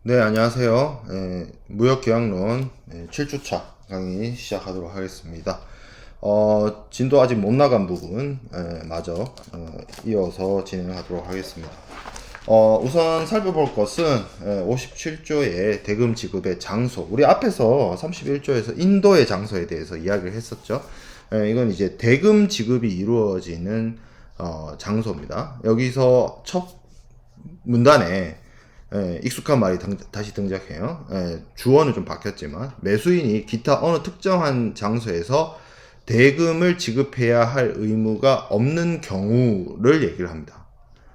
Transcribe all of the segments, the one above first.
네, 안녕하세요. 무역계약론 7주차 강의 시작하도록 하겠습니다. 진도 아직 못 나간 부분 마저 이어서 진행하도록 하겠습니다. 우선 살펴볼 것은 57조의 대금 지급의 장소. 우리 앞에서 31조에서 인도의 장소에 대해서 이야기를 했었죠. 이건 이제 대금 지급이 이루어지는 장소입니다. 여기서 첫 문단에 익숙한 말이 다시 등장해요. 주어는 좀 바뀌었지만 매수인이 기타 어느 특정한 장소에서 대금을 지급해야 할 의무가 없는 경우를 얘기를 합니다.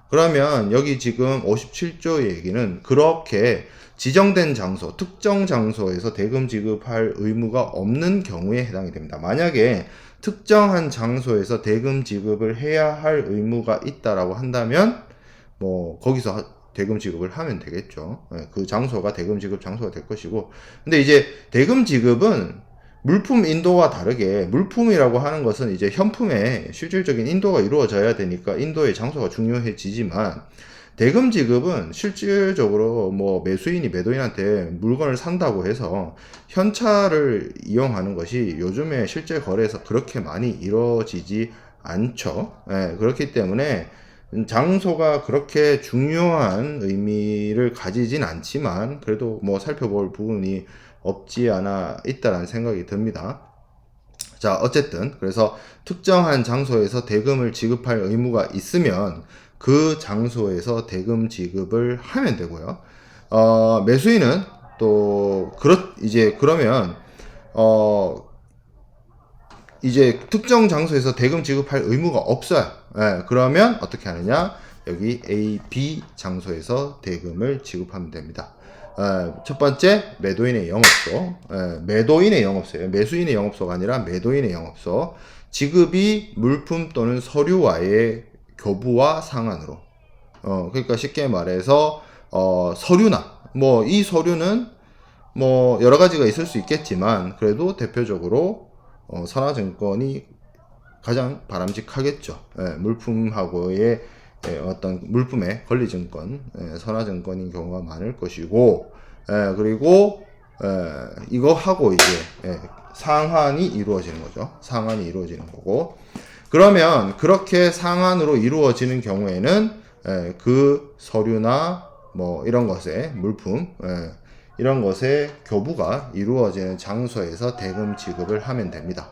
그러면 여기 지금 57조 얘기는 그렇게 지정된 장소, 특정 장소에서 대금 지급할 의무가 없는 경우에 해당이 됩니다. 만약에 특정한 장소에서 대금 지급을 해야 할 의무가 있다라고 한다면 거기서 대금 지급을 하면 되겠죠. 그 장소가 대금 지급 장소가 될 것이고. 근데 이제 대금 지급은 물품 인도와 다르게 물품이라고 하는 것은 이제 현품에 실질적인 인도가 이루어져야 되니까 인도의 장소가 중요해지지만 대금 지급은 실질적으로 매수인이 매도인한테 물건을 산다고 해서 현찰을 이용하는 것이 요즘에 실제 거래에서 그렇게 많이 이루어지지 않죠. 그렇기 때문에 장소가 그렇게 중요한 의미를 가지진 않지만 그래도 살펴볼 부분이 없지 않아 있다라는 생각이 듭니다. 자, 어쨌든 그래서 특정한 장소에서 대금을 지급할 의무가 있으면 그 장소에서 대금 지급을 하면 되고요. 매수인은 또 그러면 이제 특정 장소에서 대금 지급할 의무가 없어요. 그러면 어떻게 하느냐? 여기 A, B 장소에서 대금을 지급하면 됩니다. 첫 번째, 매도인의 영업소. 매도인의 영업소예요. 매수인의 영업소가 아니라 매도인의 영업소. 지급이 물품 또는 서류와의 교부와 상환으로. 그러니까 쉽게 말해서 서류나 이 서류는 여러 가지가 있을 수 있겠지만 그래도 대표적으로 선화증권이 가장 바람직하겠죠. 물품하고의 어떤 물품의 권리증권, 선화증권인 경우가 많을 것이고, 그리고 이거 하고 이제 상환이 이루어지는 거죠. 상환이 이루어지는 거고. 그러면 그렇게 상환으로 이루어지는 경우에는 그 서류나 이런 것에 물품 이런 것의 교부가 이루어지는 장소에서 대금 지급을 하면 됩니다.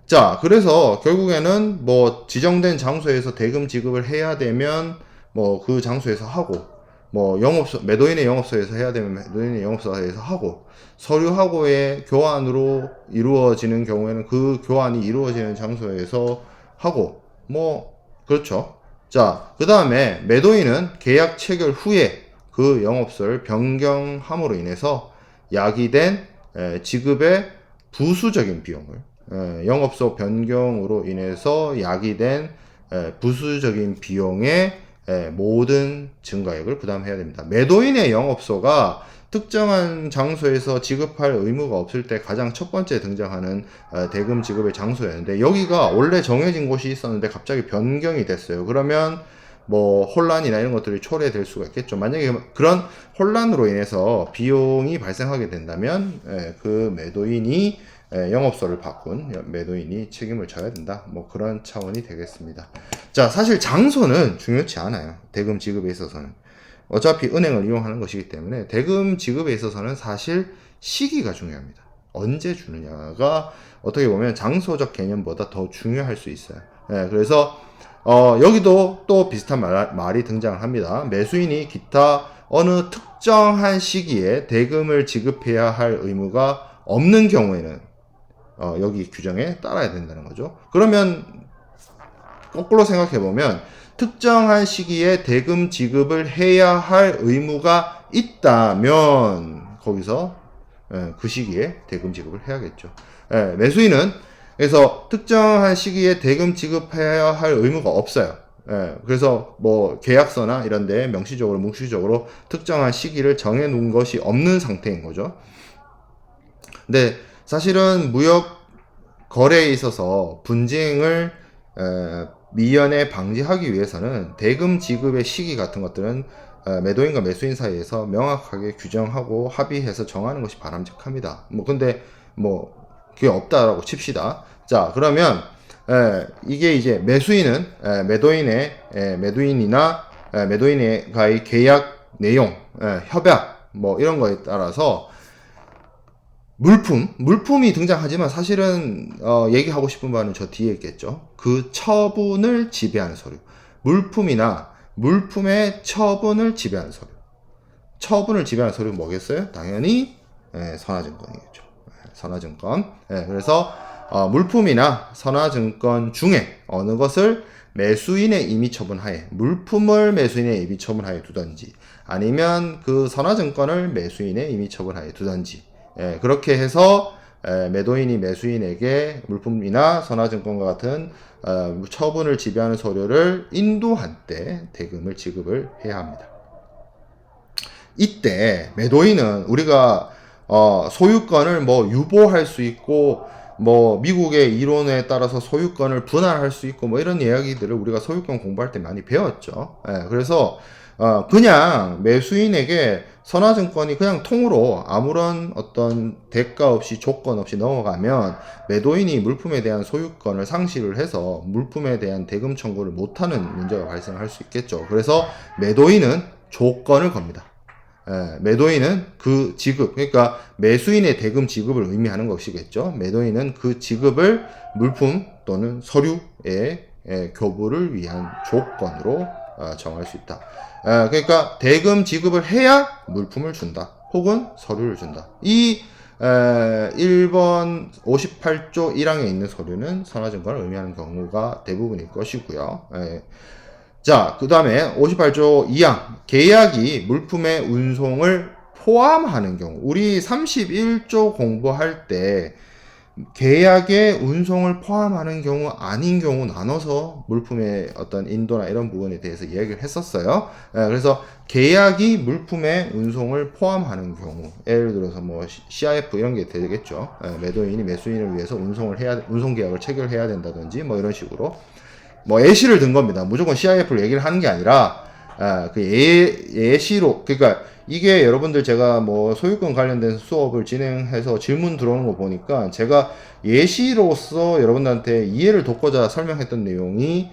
자, 그래서 결국에는 지정된 장소에서 대금 지급을 해야 되면 그 장소에서 하고 매도인의 영업소에서 해야 되면 매도인의 영업소에서 하고 서류하고의 교환으로 이루어지는 경우에는 그 교환이 이루어지는 장소에서 하고 그렇죠. 자, 그 다음에 매도인은 계약 체결 후에 그 영업소를 변경함으로 인해서 야기된 지급의 부수적인 비용을 영업소 변경으로 인해서 야기된 부수적인 비용의 모든 증가액을 부담해야 됩니다. 매도인의 영업소가 특정한 장소에서 지급할 의무가 없을 때 가장 첫 번째 등장하는 대금 지급의 장소였는데 여기가 원래 정해진 곳이 있었는데 갑자기 변경이 됐어요. 그러면 혼란이나 이런 것들이 초래될 수가 있겠죠. 만약에 그런 혼란으로 인해서 비용이 발생하게 된다면 그 매도인이 영업소를 바꾼 매도인이 책임을 져야 된다. 그런 차원이 되겠습니다. 자, 사실 장소는 중요치 않아요. 대금 지급에 있어서는. 어차피 은행을 이용하는 것이기 때문에 대금 지급에 있어서는 사실 시기가 중요합니다. 언제 주느냐가 어떻게 보면 장소적 개념보다 더 중요할 수 있어요. 그래서 여기도 또 비슷한 말이 등장을 합니다. 매수인이 기타 어느 특정한 시기에 대금을 지급해야 할 의무가 없는 경우에는 여기 규정에 따라야 된다는 거죠. 그러면 거꾸로 생각해 보면 특정한 시기에 대금 지급을 해야 할 의무가 있다면 거기서 그 시기에 대금 지급을 해야겠죠. 매수인은 그래서 특정한 시기에 대금 지급해야 할 의무가 없어요. 그래서 계약서나 이런데 명시적으로 뭉시적으로 특정한 시기를 정해 놓은 것이 없는 상태인 거죠. 근데 사실은 무역 거래에 있어서 분쟁을 미연에 방지하기 위해서는 대금 지급의 시기 같은 것들은 매도인과 매수인 사이에서 명확하게 규정하고 합의해서 정하는 것이 바람직합니다. 근데 그게 없다라고 칩시다. 자, 그러면 이게 이제 매수인은 매도인과의 계약 내용, 협약 이런 거에 따라서 물품이 등장하지만 사실은 얘기하고 싶은 바는 저 뒤에 있겠죠. 그 처분을 지배하는 서류. 물품의 처분을 지배하는 서류. 처분을 지배하는 서류는 뭐겠어요? 당연히 선화증권이겠죠. 선화증권. 그래서 물품이나 선화증권 중에 어느 것을 매수인의 임의 처분하에, 물품을 매수인의 임의 처분하에 두든지, 아니면 그 선화증권을 매수인의 임의 처분하에 두든지, 그렇게 해서 매도인이 매수인에게 물품이나 선화증권과 같은 처분을 지배하는 서류를 인도한 때 대금을 지급을 해야 합니다. 이때 매도인은 우리가 소유권을 유보할 수 있고 미국의 이론에 따라서 소유권을 분할할 수 있고 이런 이야기들을 우리가 소유권 공부할 때 많이 배웠죠. 그래서 그냥 매수인에게 선화증권이 그냥 통으로 아무런 어떤 대가 없이 조건 없이 넘어가면 매도인이 물품에 대한 소유권을 상실을 해서 물품에 대한 대금 청구를 못하는 문제가 발생할 수 있겠죠. 그래서 매도인은 조건을 겁니다. 매도인은 그 지급, 그러니까 매수인의 대금 지급을 의미하는 것이겠죠. 매도인은 그 지급을 물품 또는 서류의 교부를 위한 조건으로 정할 수 있다. 그러니까 대금 지급을 해야 물품을 준다. 혹은 서류를 준다. 이 1번 58조 1항에 있는 서류는 선화증권을 의미하는 경우가 대부분일 것이고요. 자, 그 다음에 58조 2항 계약이 물품의 운송을 포함하는 경우, 우리 31조 공부할 때 계약의 운송을 포함하는 경우 아닌 경우 나눠서 물품의 어떤 인도나 이런 부분에 대해서 이야기를 했었어요. 그래서 계약이 물품의 운송을 포함하는 경우, 예를 들어서 CIF 이런 게 되겠죠. 매도인이 매수인을 위해서 운송 계약을 체결해야 된다든지 이런 식으로 예시를 든 겁니다. 무조건 CIF를 얘기를 하는 게 아니라 그 예시로, 그러니까 이게 여러분들 제가 소유권 관련된 수업을 진행해서 질문 들어오는 거 보니까 제가 예시로서 여러분들한테 이해를 돕고자 설명했던 내용이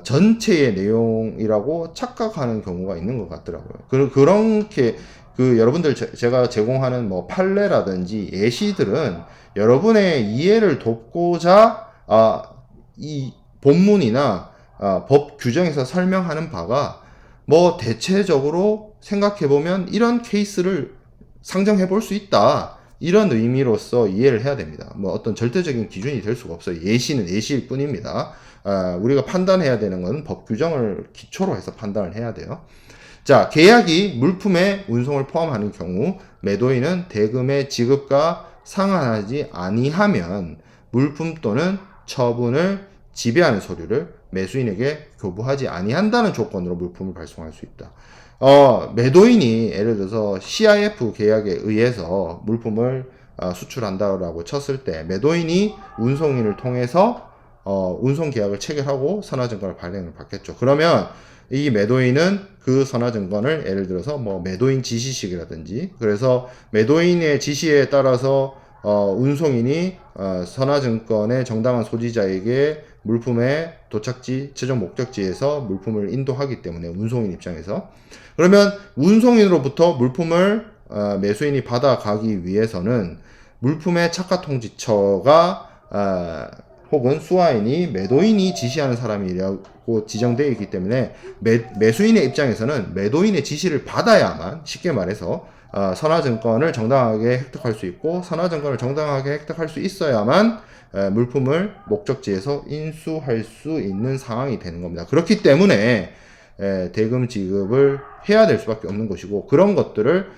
전체의 내용이라고 착각하는 경우가 있는 것 같더라고요. 그렇게 여러분들 제가 제공하는 판례라든지 예시들은 여러분의 이해를 돕고자 이 본문이나 법 규정에서 설명하는 바가 대체적으로 생각해보면 이런 케이스를 상정해 볼 수 있다. 이런 의미로서 이해를 해야 됩니다. 어떤 절대적인 기준이 될 수가 없어요. 예시는 예시일 뿐입니다. 우리가 판단해야 되는 건 법 규정을 기초로 해서 판단을 해야 돼요. 자, 계약이 물품의 운송을 포함하는 경우 매도인은 대금의 지급과 상환하지 아니하면 물품 또는 처분을 지배하는 서류를 매수인에게 교부하지 아니한다는 조건으로 물품을 발송할 수 있다. 매도인이 예를 들어서 CIF 계약에 의해서 물품을 수출한다라고 쳤을 때 매도인이 운송인을 통해서 운송 계약을 체결하고 선화증권을 발행을 받겠죠. 그러면 이 매도인은 그 선화증권을 예를 들어서 매도인 지시식이라든지, 그래서 매도인의 지시에 따라서 운송인이 선화증권의 정당한 소지자에게 물품의 도착지, 최종 목적지에서 물품을 인도하기 때문에 운송인 입장에서, 그러면 운송인으로부터 물품을 매수인이 받아가기 위해서는 물품의 착가통지처가 혹은 수화인이 매도인이 지시하는 사람이라고 지정되어 있기 때문에 매수인의 입장에서는 매도인의 지시를 받아야만, 쉽게 말해서 선화증권을 정당하게 획득할 수 있고, 선화증권을 정당하게 획득할 수 있어야만 물품을 목적지에서 인수할 수 있는 상황이 되는 겁니다. 그렇기 때문에 대금 지급을 해야 될 수밖에 없는 것이고, 그런 것들을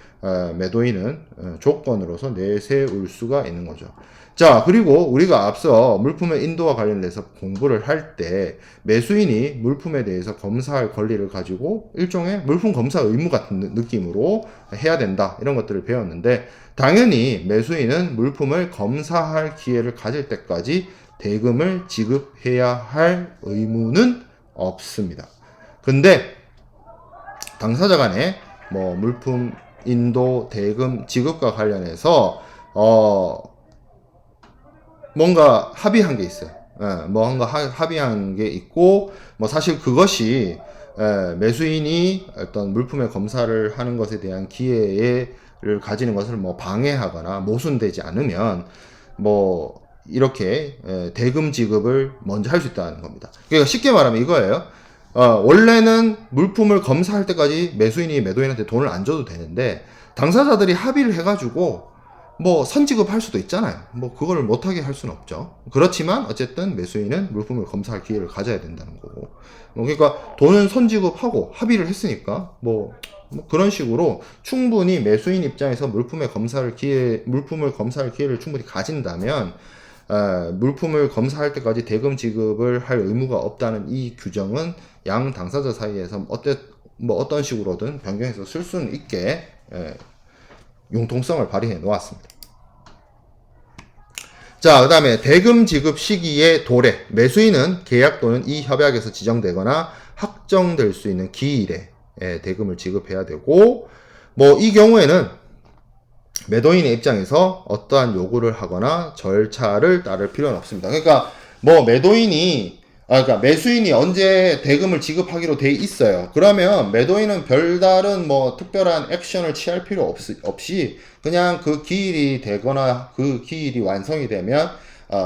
매도인은 조건으로서 내세울 수가 있는 거죠. 자, 그리고 우리가 앞서 물품의 인도와 관련돼서 공부를 할 때 매수인이 물품에 대해서 검사할 권리를 가지고 일종의 물품 검사 의무 같은 느낌으로 해야 된다, 이런 것들을 배웠는데, 당연히 매수인은 물품을 검사할 기회를 가질 때까지 대금을 지급해야 할 의무는 없습니다. 근데 당사자 간의 뭐 물품 인도 대금 지급과 관련해서 뭔가 합의한 게 있어요. 뭔가 합의한 게 있고, 뭐 사실 그것이 매수인이 어떤 물품의 검사를 하는 것에 대한 기회를 가지는 것을 뭐 방해하거나 모순되지 않으면 뭐 이렇게 대금 지급을 먼저 할 수 있다는 겁니다. 그러니까 쉽게 말하면 이거예요. 원래는 물품을 검사할 때까지 매수인이 매도인한테 돈을 안 줘도 되는데, 당사자들이 합의를 해가지고 뭐 선지급할 수도 있잖아요. 뭐 그걸 못하게 할 수는 없죠. 그렇지만 어쨌든 매수인은 물품을 검사할 기회를 가져야 된다는 거고, 그러니까 돈은 선지급하고 합의를 했으니까 뭐 그런 식으로 충분히 매수인 입장에서 물품을 검사할 기회를 충분히 가진다면 물품을 검사할 때까지 대금 지급을 할 의무가 없다는 이 규정은 양 당사자 사이에서 어떤 식으로든 변경해서 쓸 수는 있게 융통성을 발휘해 놓았습니다. 자, 그 다음에 대금 지급 시기의 도래. 매수인은 계약 또는 이 협약에서 지정되거나 확정될 수 있는 기일에 대금을 지급해야 되고, 뭐 이 경우에는 매도인의 입장에서 어떠한 요구를 하거나 절차를 따를 필요는 없습니다. 그러니까 뭐 그러니까 매수인이 언제 대금을 지급하기로 돼 있어요. 그러면 매도인은 별다른 뭐 특별한 액션을 취할 필요 없이 그냥 그 기일이 되거나 그 기일이 완성이 되면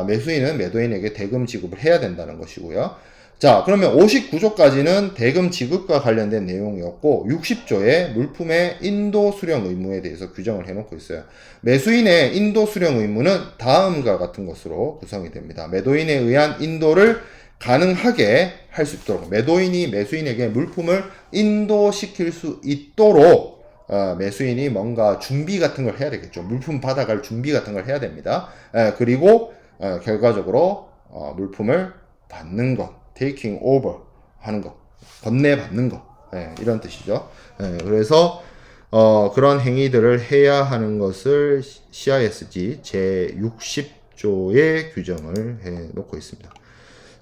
매수인은 매도인에게 대금 지급을 해야 된다는 것이고요. 자, 그러면 59조까지는 대금 지급과 관련된 내용이었고, 60조에 물품의 인도 수령 의무에 대해서 규정을 해놓고 있어요. 매수인의 인도 수령 의무는 다음과 같은 것으로 구성이 됩니다. 매도인에 의한 인도를 가능하게 할 수 있도록, 매도인이 매수인에게 물품을 인도시킬 수 있도록 매수인이 뭔가 준비 같은 걸 해야 되겠죠. 물품 받아갈 준비 같은 걸 해야 됩니다. 그리고 결과적으로 물품을 받는 것, taking over 하는 것, 건네받는 것, 이런 뜻이죠. 그래서 그런 행위들을 해야 하는 것을 CISG 제60조에 규정을 해 놓고 있습니다.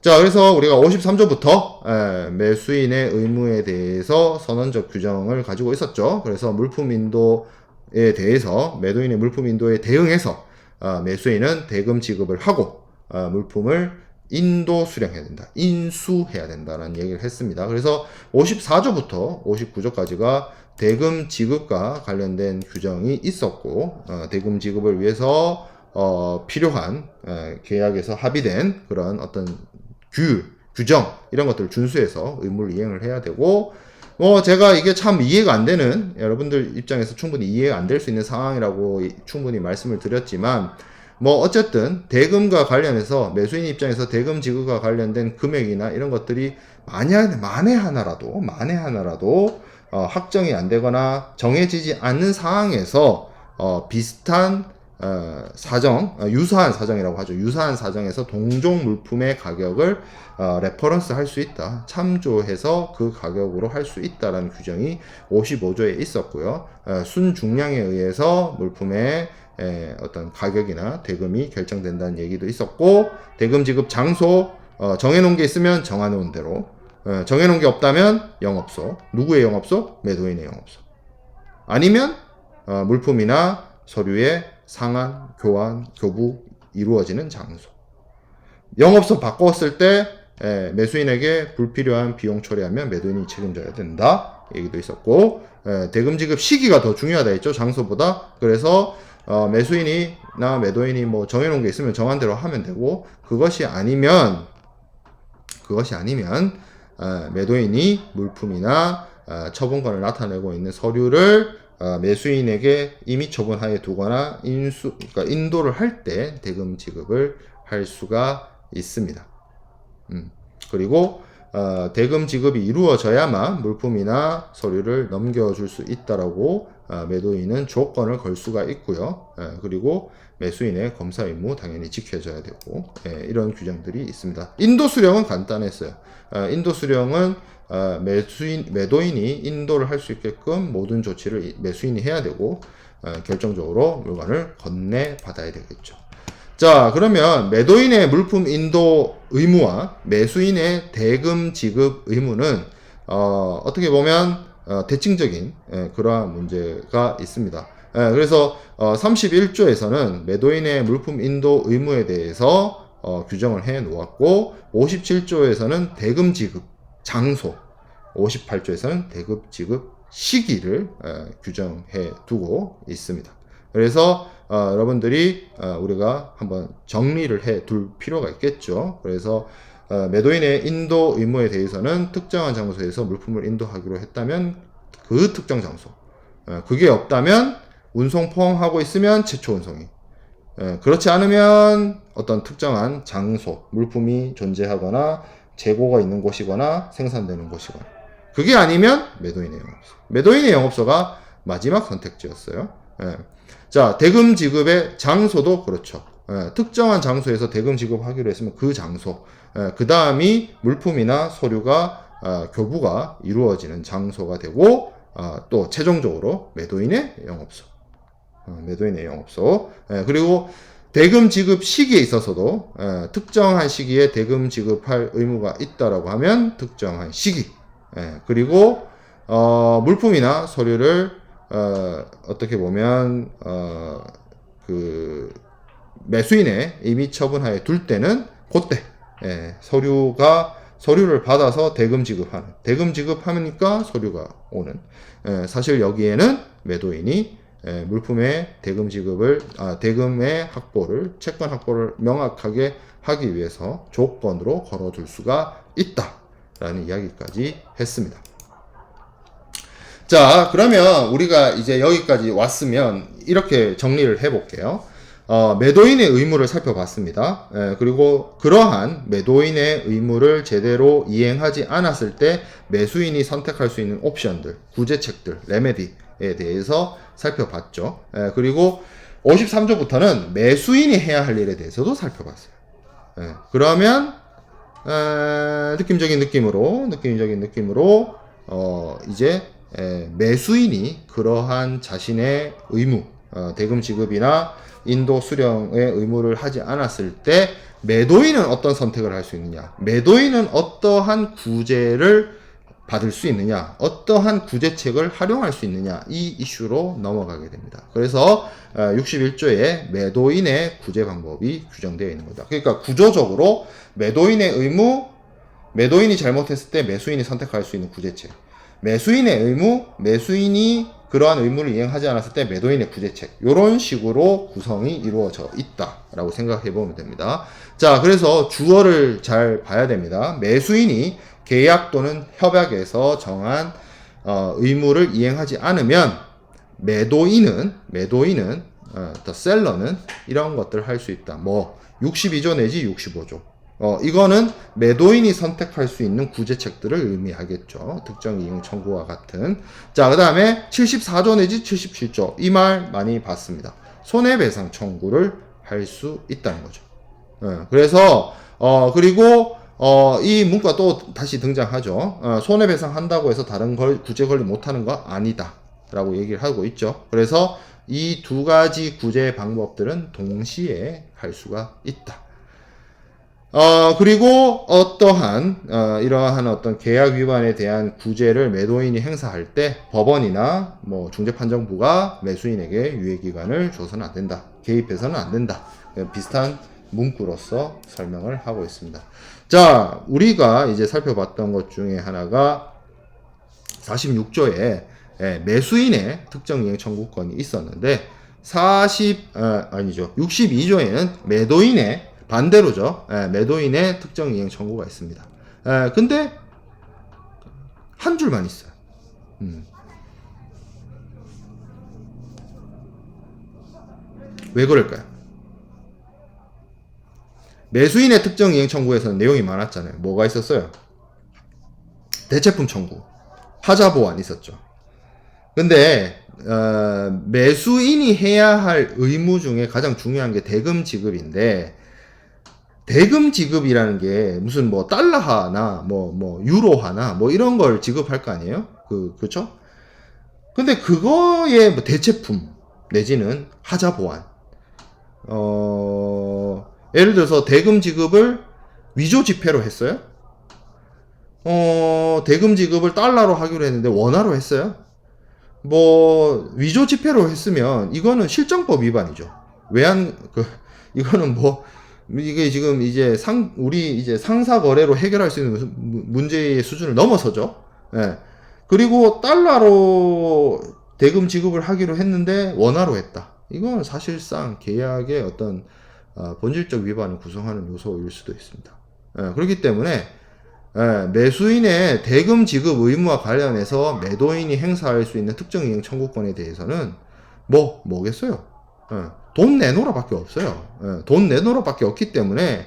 자, 그래서 우리가 53조부터 매수인의 의무에 대해서 선언적 규정을 가지고 있었죠. 그래서 물품 인도에 대해서 매도인의 물품 인도에 대응해서 매수인은 대금 지급을 하고 물품을 인도 수령해야 된다, 인수해야 된다는 얘기를 했습니다. 그래서 54조부터 59조까지가 대금 지급과 관련된 규정이 있었고, 대금 지급을 위해서 필요한 계약에서 합의된 그런 어떤 규정 이런 것들을 준수해서 의무를 이행을 해야 되고, 제가 이게 참 이해가 안 되는, 여러분들 입장에서 충분히 이해가 안 될 수 있는 상황이라고 충분히 말씀을 드렸지만, 어쨌든 대금과 관련해서 매수인 입장에서 대금 지급과 관련된 금액이나 이런 것들이 만에 하나라도 확정이 안 되거나 정해지지 않는 상황에서 비슷한 유사한 사정이라고 하죠. 유사한 사정에서 동종 물품의 가격을 레퍼런스 할 수 있다, 참조해서 그 가격으로 할 수 있다라는 규정이 55조에 있었고요. 순중량에 의해서 물품의 어떤 가격이나 대금이 결정된다는 얘기도 있었고, 대금 지급 장소 정해놓은 게 있으면 정해놓은 대로, 정해놓은 게 없다면 영업소, 누구의 영업소? 매도인의 영업소, 아니면 물품이나 서류의 상한, 교환, 교부 이루어지는 장소. 영업소 바꿨을 때 매수인에게 불필요한 비용 처리하면 매도인이 책임져야 된다 얘기도 있었고, 대금 지급 시기가 더 중요하다 했죠, 장소보다. 그래서 매수인이나 매도인이 뭐 정해놓은 게 있으면 정한 대로 하면 되고, 그것이 아니면 매도인이 물품이나 처분권을 나타내고 있는 서류를 매수인에게 임의 처분하에 두거나 그러니까 인도를 할 때 대금 지급을 할 수가 있습니다. 그리고 대금 지급이 이루어져야만 물품이나 서류를 넘겨줄 수 있다라고 매도인은 조건을 걸 수가 있고요. 그리고 매수인의 검사 의무 당연히 지켜져야 되고, 이런 규정들이 있습니다. 인도 수령은 간단했어요. 인도 수령은 매도인이 인도를 할 수 있게끔 모든 조치를 매수인이 해야 되고, 결정적으로 물건을 건네받아야 되겠죠. 자, 그러면 매도인의 물품 인도 의무와 매수인의 대금 지급 의무는 어떻게 보면 대칭적인 그러한 문제가 있습니다. 그래서 31조에서는 매도인의 물품 인도 의무에 대해서 규정을 해 놓았고 57조에서는 대금 지급 장소, 58조에서는 대금 지급 시기를 규정해 두고 있습니다. 그래서 여러분들이 우리가 한번 정리를 해 둘 필요가 있겠죠. 그래서 매도인의 인도 의무에 대해서는 특정한 장소에서 물품을 인도하기로 했다면 그 특정 장소, 그게 없다면 운송 포함하고 있으면 최초 운송이, 그렇지 않으면 어떤 특정한 장소, 물품이 존재하거나 재고가 있는 곳이거나 생산되는 곳이거나, 그게 아니면 매도인의 영업소. 매도인의 영업소가 마지막 선택지였어요. 자, 대금 지급의 장소도 그렇죠. 특정한 장소에서 대금 지급하기로 했으면 그 장소, 그 다음이 물품이나 서류가 교부가 이루어지는 장소가 되고, 또 최종적으로 매도인의 영업소. 매도인의 영업소. 그리고 대금 지급 시기에 있어서도 특정한 시기에 대금 지급할 의무가 있다라고 하면 특정한 시기. 그리고 물품이나 서류를 어떻게 보면 그 매수인의 임의 처분하에 둘 때는 그때 서류를 받아서 대금 지급하는, 대금 지급하니까 서류가 오는, 사실 여기에는 매도인이 물품의 대금 지급을 대금의 확보를, 채권 확보를 명확하게 하기 위해서 조건으로 걸어둘 수가 있다라는 이야기까지 했습니다. 자, 그러면 우리가 이제 여기까지 왔으면 이렇게 정리를 해볼게요. 매도인의 의무를 살펴봤습니다. 그리고 그러한 매도인의 의무를 제대로 이행하지 않았을 때 매수인이 선택할 수 있는 옵션들, 구제책들, 레메디에 대해서 살펴봤죠. 그리고 53조부터는 매수인이 해야 할 일에 대해서도 살펴봤어요. 그러면 느낌적인 느낌으로 이제 매수인이 그러한 자신의 의무, 대금 지급이나 인도 수령의 의무를 하지 않았을 때 매도인은 어떤 선택을 할 수 있느냐, 매도인은 어떠한 구제를 받을 수 있느냐, 어떠한 구제책을 활용할 수 있느냐, 이 이슈로 넘어가게 됩니다. 그래서 61조에 매도인의 구제 방법이 규정되어 있는 겁니다. 그러니까 구조적으로 매도인의 의무, 매도인이 잘못했을 때 매수인이 선택할 수 있는 구제책, 매수인의 의무, 매수인이 그러한 의무를 이행하지 않았을 때 매도인의 구제책, 이런 식으로 구성이 이루어져 있다라고 생각해 보면 됩니다. 자, 그래서 주어를 잘 봐야 됩니다. 매수인이 계약 또는 협약에서 정한 의무를 이행하지 않으면 매도인은 더 셀러는 이런 것들을 할 수 있다. 뭐 62조 내지 65조. 이거는 매도인이 선택할 수 있는 구제책들을 의미하겠죠. 특정 이행 청구와 같은. 자, 그 다음에 74조 내지 77조. 이 말 많이 봤습니다. 손해배상 청구를 할 수 있다는 거죠. 그래서, 그리고, 이 문구가 또 다시 등장하죠. 손해배상 한다고 해서 다른 걸 구제 권리 못하는 거 아니다. 라고 얘기를 하고 있죠. 그래서 이 두 가지 구제 방법들은 동시에 할 수가 있다. 그리고 어떠한, 이러한 어떤 계약 위반에 대한 구제를 매도인이 행사할 때 법원이나 뭐 중재판정부가 매수인에게 유예기간을 줘서는 안 된다. 개입해서는 안 된다. 비슷한 문구로서 설명을 하고 있습니다. 자, 우리가 이제 살펴봤던 것 중에 하나가 46조에 매수인의 특정 이행 청구권이 있었는데 62조에는 매도인의 반대로죠. 매도인의 특정 이행 청구가 있습니다. 근데 한 줄만 있어요. 왜 그럴까요? 매수인의 특정 이행 청구에서는 내용이 많았잖아요. 뭐가 있었어요? 대체품 청구, 하자 보완 있었죠. 근데 매수인이 해야 할 의무 중에 가장 중요한 게 대금 지급인데, 대금 지급이라는 게 무슨 뭐 달러화나 뭐 유로화나 뭐 이런 걸 지급할 거 아니에요? 그렇죠? 근데 그거의 뭐 대체품 내지는 하자 보완, 예를 들어서 대금 지급을 위조 지폐로 했어요? 대금 지급을 달러로 하기로 했는데 원화로 했어요. 뭐 위조 지폐로 했으면 이거는 실정법 위반이죠. 이거는 뭐 이게 지금 이제 우리 이제 상사 거래로 해결할 수 있는 문제의 수준을 넘어서죠. 예. 그리고 달러로 대금 지급을 하기로 했는데 원화로 했다. 이건 사실상 계약의 어떤 본질적 위반을 구성하는 요소일 수도 있습니다. 예. 그렇기 때문에 매수인의 대금 지급 의무와 관련해서 매도인이 행사할 수 있는 특정 이행 청구권에 대해서는 뭐겠어요? 돈 내놓으라 밖에 없어요. 돈 내놓으라 밖에 없기 때문에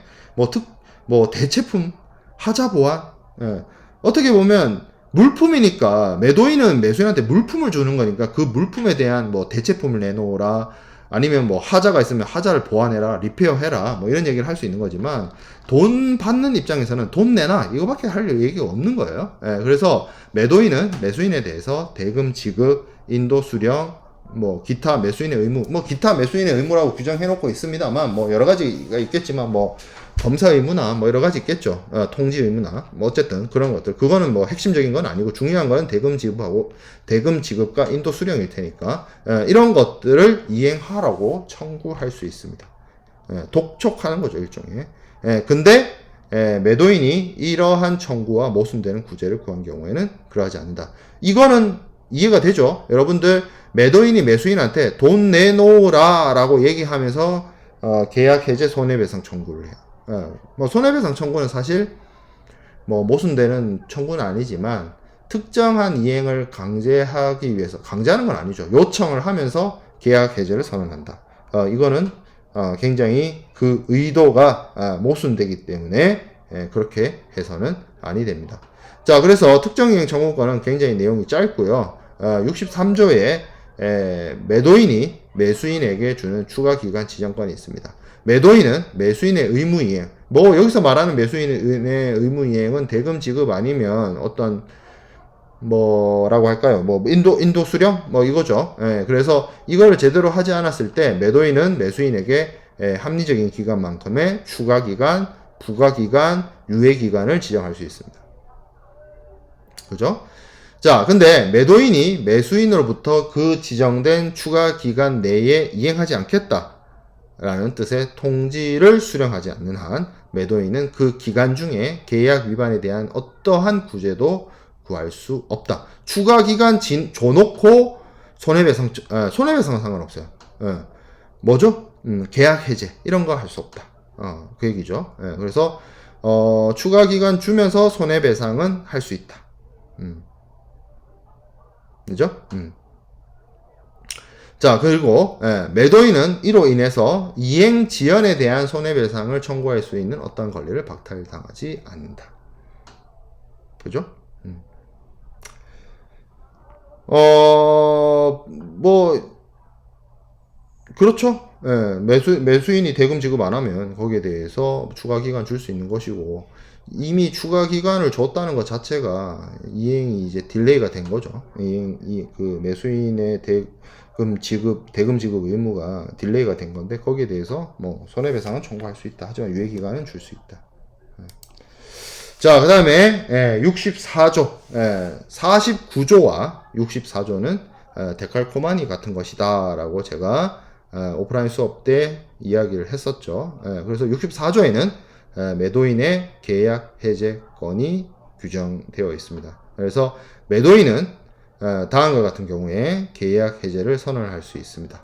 대체품, 하자 보완, 어떻게 보면 물품이니까 매도인은 매수인한테 물품을 주는 거니까 그 물품에 대한 대체품을 내놓으라, 아니면 하자가 있으면 하자를 보완해라, 리페어해라, 이런 얘기를 할 수 있는 거지만, 돈 받는 입장에서는 돈 내놔 이거밖에 할 얘기가 없는 거예요. 그래서 매도인은 매수인에 대해서 대금 지급, 인도 수령, 기타 매수인의 의무, 기타 매수인의 의무라고 규정해놓고 있습니다만, 여러 가지가 있겠지만, 검사 의무나 여러 가지 있겠죠. 통지 의무나 어쨌든 그런 것들, 그거는 핵심적인 건 아니고, 중요한 건 대금 지급하고 대금 지급과 인도 수령일 테니까 이런 것들을 이행하라고 청구할 수 있습니다. 독촉하는 거죠, 일종의. 근데 매도인이 이러한 청구와 모순되는 구제를 구한 경우에는 그러하지 않는다. 이거는 이해가 되죠? 여러분들 매도인이 매수인한테 돈 내놓으라 라고 얘기하면서 계약 해제 손해배상 청구를 해요. 손해배상 청구는 사실 모순되는 청구는 아니지만, 특정한 이행을 강제하기 위해서, 강제하는 건 아니죠, 요청을 하면서 계약 해제를 선언한다. 이거는 굉장히 그 의도가 모순되기 때문에 그렇게 해서는 아니 됩니다. 자, 그래서 특정 이행 청구권은 굉장히 내용이 짧고요. 63조에 매도인이 매수인에게 주는 추가 기간 지정권이 있습니다. 매도인은 매수인의 의무 이행, 여기서 말하는 매수인의 의무 이행은 대금 지급 아니면 어떤 뭐라고 할까요? 인도 수령? 이거죠. 그래서 이거를 제대로 하지 않았을 때 매도인은 매수인에게 합리적인 기간만큼의 추가 기간, 부과 기간, 유예 기간을 지정할 수 있습니다. 그죠? 자, 근데 매도인이 매수인으로부터 그 지정된 추가 기간 내에 이행하지 않겠다라는 뜻의 통지를 수령하지 않는 한, 매도인은 그 기간 중에 계약 위반에 대한 어떠한 구제도 구할 수 없다. 추가 기간 줘놓고 손해배상은 상관없어요. 뭐죠? 계약 해제 이런 거 할 수 없다. 그 얘기죠. 그래서 추가 기간 주면서 손해배상은 할 수 있다. 그죠? 자, 그리고 매도인은 이로 인해서 이행 지연에 대한 손해배상을 청구할 수 있는 어떤 권리를 박탈당하지 않는다. 그죠? 그렇죠. 매수인이 대금 지급 안 하면 거기에 대해서 추가 기간 줄 수 있는 것이고, 이미 추가 기간을 줬다는 것 자체가 이행이 이제 딜레이가 된 거죠. 그 매수인의 대금 지급 의무가 딜레이가 된 건데, 거기에 대해서 손해배상은 청구할 수 있다. 하지만 유예 기간은 줄 수 있다. 자, 그 다음에 64조, 49조와 64조는 데칼코마니 같은 것이다 라고 제가 오프라인 수업 때 이야기를 했었죠. 그래서 64조에는 매도인의 계약 해제권이 규정되어 있습니다. 그래서 매도인은 다음과 같은 경우에 계약 해제를 선언할 수 있습니다.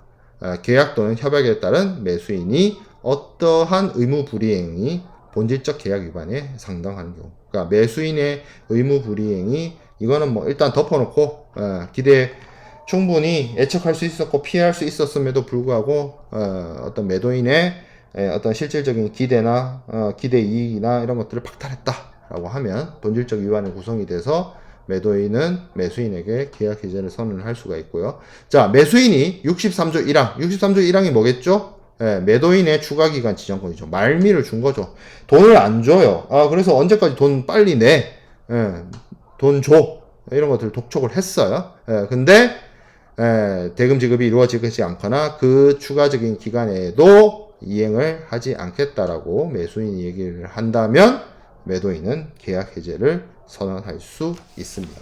계약 또는 협약에 따른 매수인이 어떠한 의무 불이행이 본질적 계약 위반에 상당하는 경우, 그러니까 매수인의 의무 불이행이, 이거는 일단 덮어놓고 충분히 예측할 수 있었고 피할 수 있었음에도 불구하고 어떤 매도인의 어떤 실질적인 기대나 기대 이익이나 이런 것들을 박탈했다라고 하면 본질적 위반의 구성이 돼서 매도인은 매수인에게 계약 해제를 선언할 수가 있고요. 자, 매수인이 63조 1항이 뭐겠죠? 매도인의 추가기간 지정권이죠. 말미를 준 거죠. 돈을 안 줘요. 그래서 언제까지 돈 빨리 내. 돈 줘. 이런 것들을 독촉을 했어요. 근데 대금 지급이 이루어지지 않거나 그 추가적인 기간에도 이행을 하지 않겠다라고 매수인이 얘기를 한다면 매도인은 계약 해제를 선언할 수 있습니다.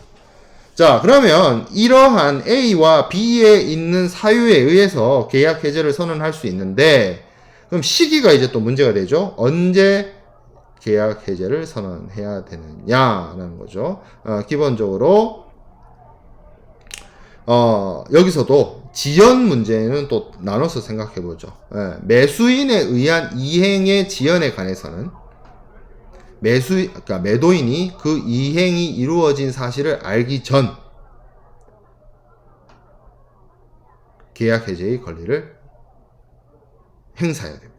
자, 그러면 이러한 A와 B에 있는 사유에 의해서 계약 해제를 선언할 수 있는데, 그럼 시기가 이제 또 문제가 되죠. 언제 계약 해제를 선언해야 되느냐라는 거죠. 기본적으로 여기서도 지연 문제는 또 나눠서 생각해 보죠. 매수인에 의한 이행의 지연에 관해서는 그러니까 매도인이 그 이행이 이루어진 사실을 알기 전 계약 해제의 권리를 행사해야 됩니다.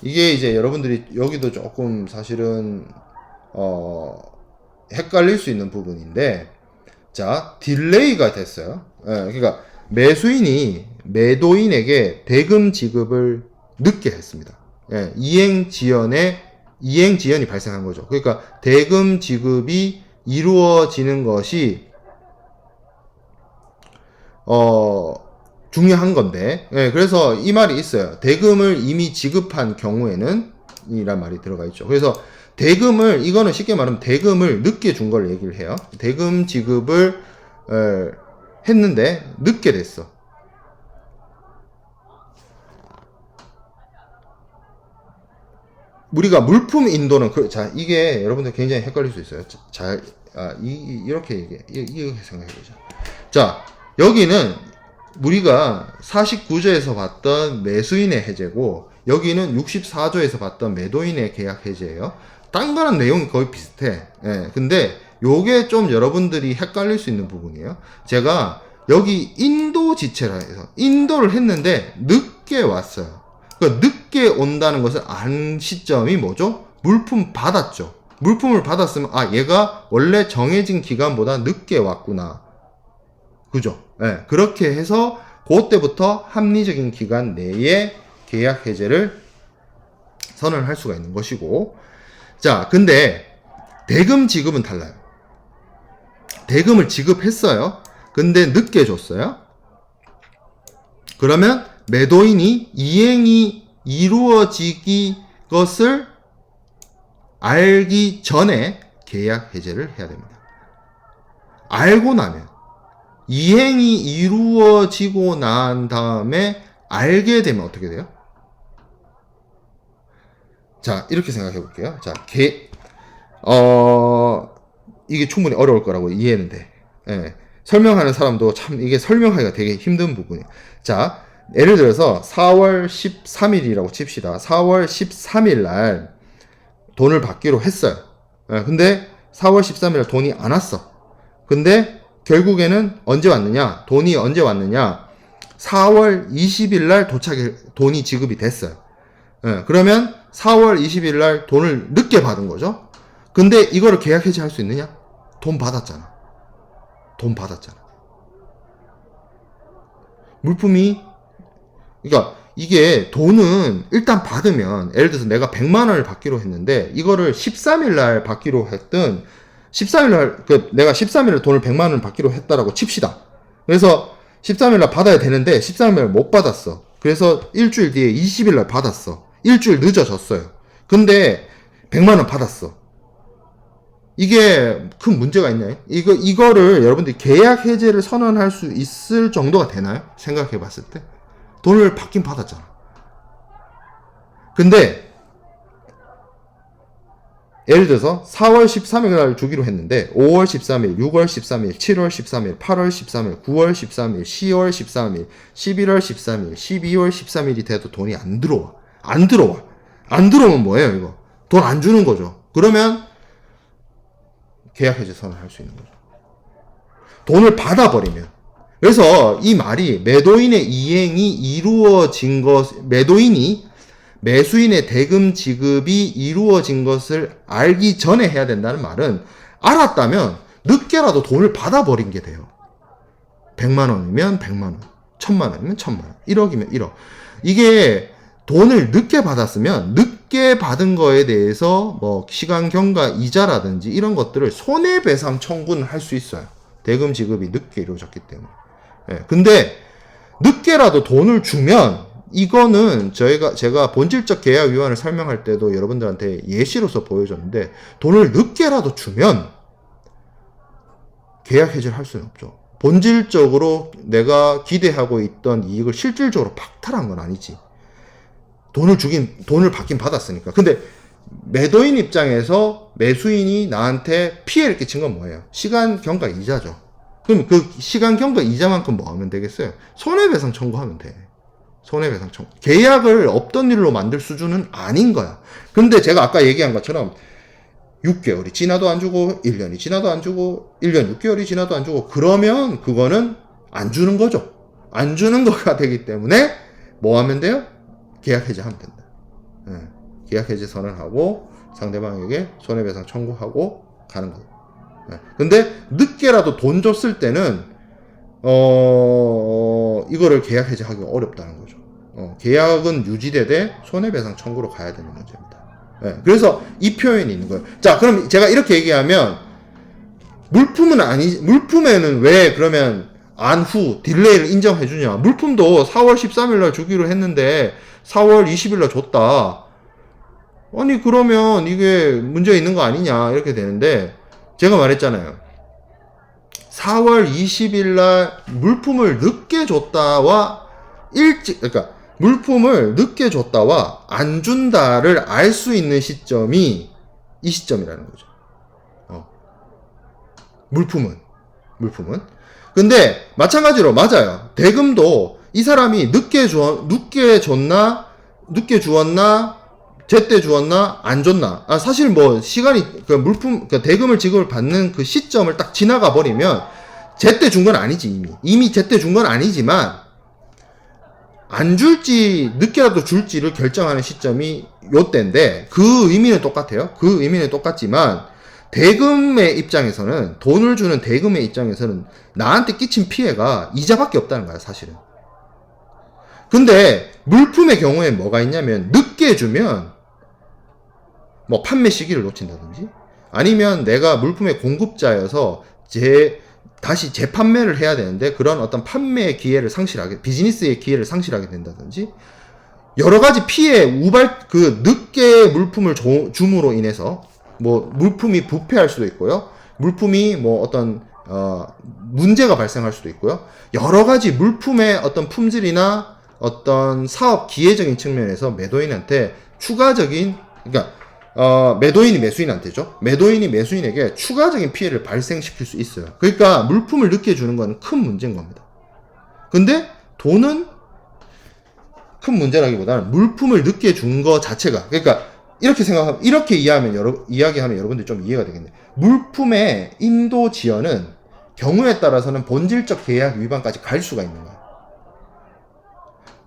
이게 이제 여러분들이 여기도 조금 사실은 헷갈릴 수 있는 부분인데, 자, 딜레이가 됐어요. 그러니까 매수인이 매도인에게 대금 지급을 늦게 했습니다. 이행 지연이 발생한 거죠. 그러니까 대금 지급이 이루어지는 것이 중요한 건데, 그래서 이 말이 있어요. 대금을 이미 지급한 경우에는 이란 말이 들어가 있죠. 그래서 대금을, 이거는 쉽게 말하면 대금을 늦게 준 걸 얘기를 해요. 대금 지급을 했는데 늦게 됐어. 우리가 물품 인도는 자, 이게 여러분들 굉장히 헷갈릴 수 있어요. 이렇게 생각해보자. 자, 여기는 우리가 49조에서 봤던 매수인의 해제고, 여기는 64조에서 봤던 매도인의 계약 해제예요. 딴 거랑 내용이 거의 비슷해. 근데 요게 좀 여러분들이 헷갈릴 수 있는 부분이에요. 제가 여기 인도 지체라 해서 인도를 했는데 늦게 왔어요. 그러니까 늦게 온다는 것을 안 시점이 뭐죠? 물품 받았죠. 물품을 받았으면 얘가 원래 정해진 기간보다 늦게 왔구나. 그죠? 그렇게 해서 그때부터 합리적인 기간 내에 계약 해제를 선언할 수가 있는 것이고, 자, 근데 대금 지급은 달라요. 대금을 지급했어요. 근데 늦게 줬어요. 그러면 매도인이 이행이 이루어지기 것을 알기 전에 계약 해제를 해야 됩니다. 알고 나면, 이행이 이루어지고 난 다음에 알게 되면 어떻게 돼요? 자, 이렇게 생각해 볼게요. 자, 이게 충분히 어려울 거라고 이해는 돼. 설명하는 사람도 참 이게 설명하기가 되게 힘든 부분이에요. 자, 예를 들어서 4월 13일이라고 칩시다. 4월 13일 날 돈을 받기로 했어요. 근데 4월 13일 날 돈이 안 왔어. 근데 결국에는 언제 왔느냐? 돈이 언제 왔느냐? 4월 20일 날 돈이 지급이 됐어요. 그러면 4월 20일 날 돈을 늦게 받은 거죠. 근데 이거를 계약 해지할 수 있느냐? 돈 받았잖아. 물품이, 그러니까 이게 돈은 일단 받으면, 예를 들어서 내가 100만 원을 받기로 했는데 이거를 13일 날 받기로 했든 13일 날 내가 13일 날 돈을 100만 원을 받기로 했다라고 칩시다. 그래서 13일 날 받아야 되는데 13일 날 못 받았어. 그래서 일주일 뒤에 20일 날 받았어. 일주일 늦어졌어요. 근데 100만 원 받았어. 이게 큰 문제가 있나요? 이거를 여러분들이 계약 해제를 선언할 수 있을 정도가 되나요? 생각해 봤을 때. 돈을 받긴 받았잖아. 근데, 예를 들어서 4월 13일 날 주기로 했는데, 5월 13일, 6월 13일, 7월 13일, 8월 13일, 9월 13일, 10월 13일, 11월 13일, 12월 13일이 돼도 돈이 안 들어와. 안 들어오면 뭐예요, 이거? 돈 안 주는 거죠. 그러면, 계약 해제 선언할 수 있는 거죠. 돈을 받아버리면. 그래서 이 말이 매도인의 이행이 이루어진 매도인이 매수인의 대금 지급이 이루어진 것을 알기 전에 해야 된다는 말은, 알았다면 늦게라도 돈을 받아버린 게 돼요. 100만 원이면 100만 원, 1000만 원이면 1000만 원, 1억이면 1억. 이게 돈을 늦게 받았으면 늦게 받은 거에 대해서 뭐 시간 경과 이자라든지 이런 것들을 손해배상 청구는 할 수 있어요. 대금 지급이 늦게 이루어졌기 때문에. 근데 늦게라도 돈을 주면 이거는 제가 본질적 계약 위반을 설명할 때도 여러분들한테 예시로서 보여줬는데, 돈을 늦게라도 주면 계약 해지를 할 수는 없죠. 본질적으로 내가 기대하고 있던 이익을 실질적으로 박탈한 건 아니지. 돈을 받긴 받았으니까. 근데 매도인 입장에서 매수인이 나한테 피해를 끼친 건 뭐예요? 시간 경과 이자죠. 그럼 그 시간 경과 이자만큼 뭐 하면 되겠어요? 손해배상 청구하면 돼. 손해배상 청구. 계약을 없던 일로 만들 수준은 아닌 거야. 근데 제가 아까 얘기한 것처럼 6개월이 지나도 안 주고 1년이 지나도 안 주고 1년 6개월이 지나도 안 주고, 그러면 그거는 안 주는 거죠. 안 주는 거가 되기 때문에 뭐 하면 돼요? 계약 해지하면 된다. 계약 해지 선언하고 상대방에게 손해배상 청구하고 가는 거예요. 근데 늦게라도 돈 줬을 때는 이거를 계약 해지하기가 어렵다는 거죠. 계약은 유지되되 손해배상 청구로 가야 되는 문제입니다. 그래서 이 표현이 있는 거예요. 자, 그럼 제가 이렇게 얘기하면 물품에는 왜 그러면 안후 딜레이를 인정해 주냐? 물품도 4월 13일 날 주기로 했는데 4월 20일 날 줬다. 아니 그러면 이게 문제가 있는 거 아니냐 이렇게 되는데, 제가 말했잖아요. 4월 20일 날 물품을 늦게 줬다와 그러니까 물품을 늦게 줬다와 안 준다를 알 수 있는 시점이 이 시점이라는 거죠. 물품은. 근데 마찬가지로 맞아요. 대금도 이 사람이 늦게 주었나 제때 주었나 안 줬나. 사실 뭐 시간이 대금을 지급을 받는 그 시점을 딱 지나가 버리면 제때 준 건 아니지. 이미 제때 준 건 아니지만 안 줄지 늦게라도 줄지를 결정하는 시점이 요때인데, 그 의미는 똑같아요. 그 의미는 똑같지만 대금의 입장에서는, 돈을 주는 대금의 입장에서는 나한테 끼친 피해가 이자밖에 없다는 거야, 사실은. 근데 물품의 경우에 뭐가 있냐면, 늦게 주면 뭐 판매 시기를 놓친다든지, 아니면 내가 물품의 공급자여서 다시 재판매를 해야 되는데 그런 어떤 판매의 기회를 비즈니스의 기회를 상실하게 된다든지, 여러 가지 피해, 늦게 물품을 줌으로 인해서 뭐 물품이 부패할 수도 있고요. 물품이 뭐 어떤 문제가 발생할 수도 있고요. 여러 가지 물품의 어떤 품질이나 어떤 사업 기회적인 측면에서 매도인한테 추가적인, 그러니까 매도인이 매수인한테죠. 매도인이 매수인에게 추가적인 피해를 발생시킬 수 있어요. 그러니까 물품을 늦게 주는 건 큰 문제인 겁니다. 근데 돈은 큰 문제라기보다는 물품을 늦게 준 거 자체가, 그러니까 이렇게 이야기하면 여러분들 좀 이해가 되겠네. 물품의 인도 지연은 경우에 따라서는 본질적 계약 위반까지 갈 수가 있는 거야.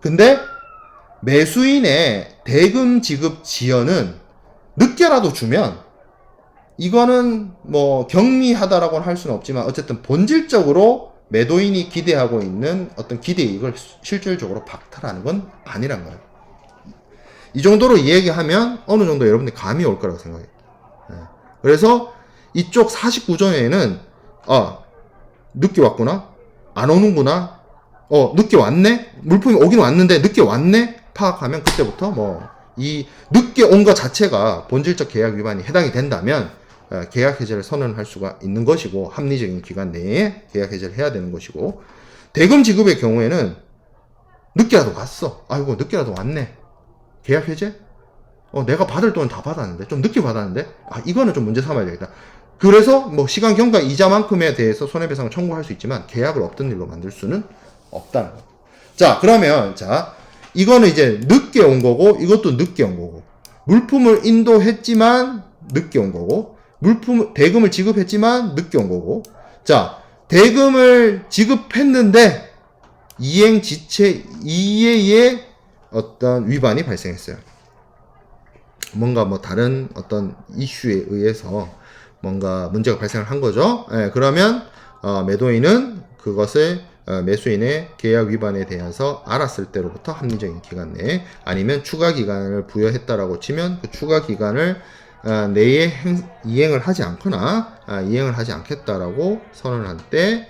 근데 매수인의 대금 지급 지연은 늦게라도 주면, 이거는 뭐 경미하다라고는 할 수는 없지만 어쨌든 본질적으로 매도인이 기대하고 있는 어떤 기대이익을 실질적으로 박탈하는 건 아니란 거예요. 이 정도로 이야기하면 어느 정도 여러분들 감이 올 거라고 생각해요. 그래서 이쪽 49조에는 늦게 왔구나, 안 오는구나, 늦게 왔네, 물품이 오긴 왔는데 늦게 왔네 파악하면, 그때부터 이 늦게 온 것 자체가 본질적 계약 위반이 해당이 된다면 계약 해지를 선언할 수가 있는 것이고, 합리적인 기간 내에 계약 해지를 해야 되는 것이고, 대금 지급의 경우에는 늦게라도 왔어, 아이고 늦게라도 왔네, 계약 해제? 내가 받을 돈은 다 받았는데 좀 늦게 받았는데 이거는 좀 문제 삼아야 되겠다. 그래서 뭐 시간 경과 이자만큼에 대해서 손해배상을 청구할 수 있지만 계약을 없던 일로 만들 수는 없다는 거. 자, 그러면 이거는 이제 늦게 온 거고, 이것도 늦게 온 거고, 물품을 인도했지만 늦게 온 거고, 대금을 지급했지만 늦게 온 거고. 자, 대금을 지급했는데 이행 지체 이해의 어떤 위반이 발생했어요. 뭔가 다른 어떤 이슈에 의해서 뭔가 문제가 발생을 한 거죠. 그러면 매도인은 그것을 매수인의 계약 위반에 대해서 알았을 때로부터 합리적인 기간 내에, 아니면 추가 기간을 부여했다라고 치면 그 추가 기간을 내에 이행을 하지 않거나 이행을 하지 않겠다라고 선언할 때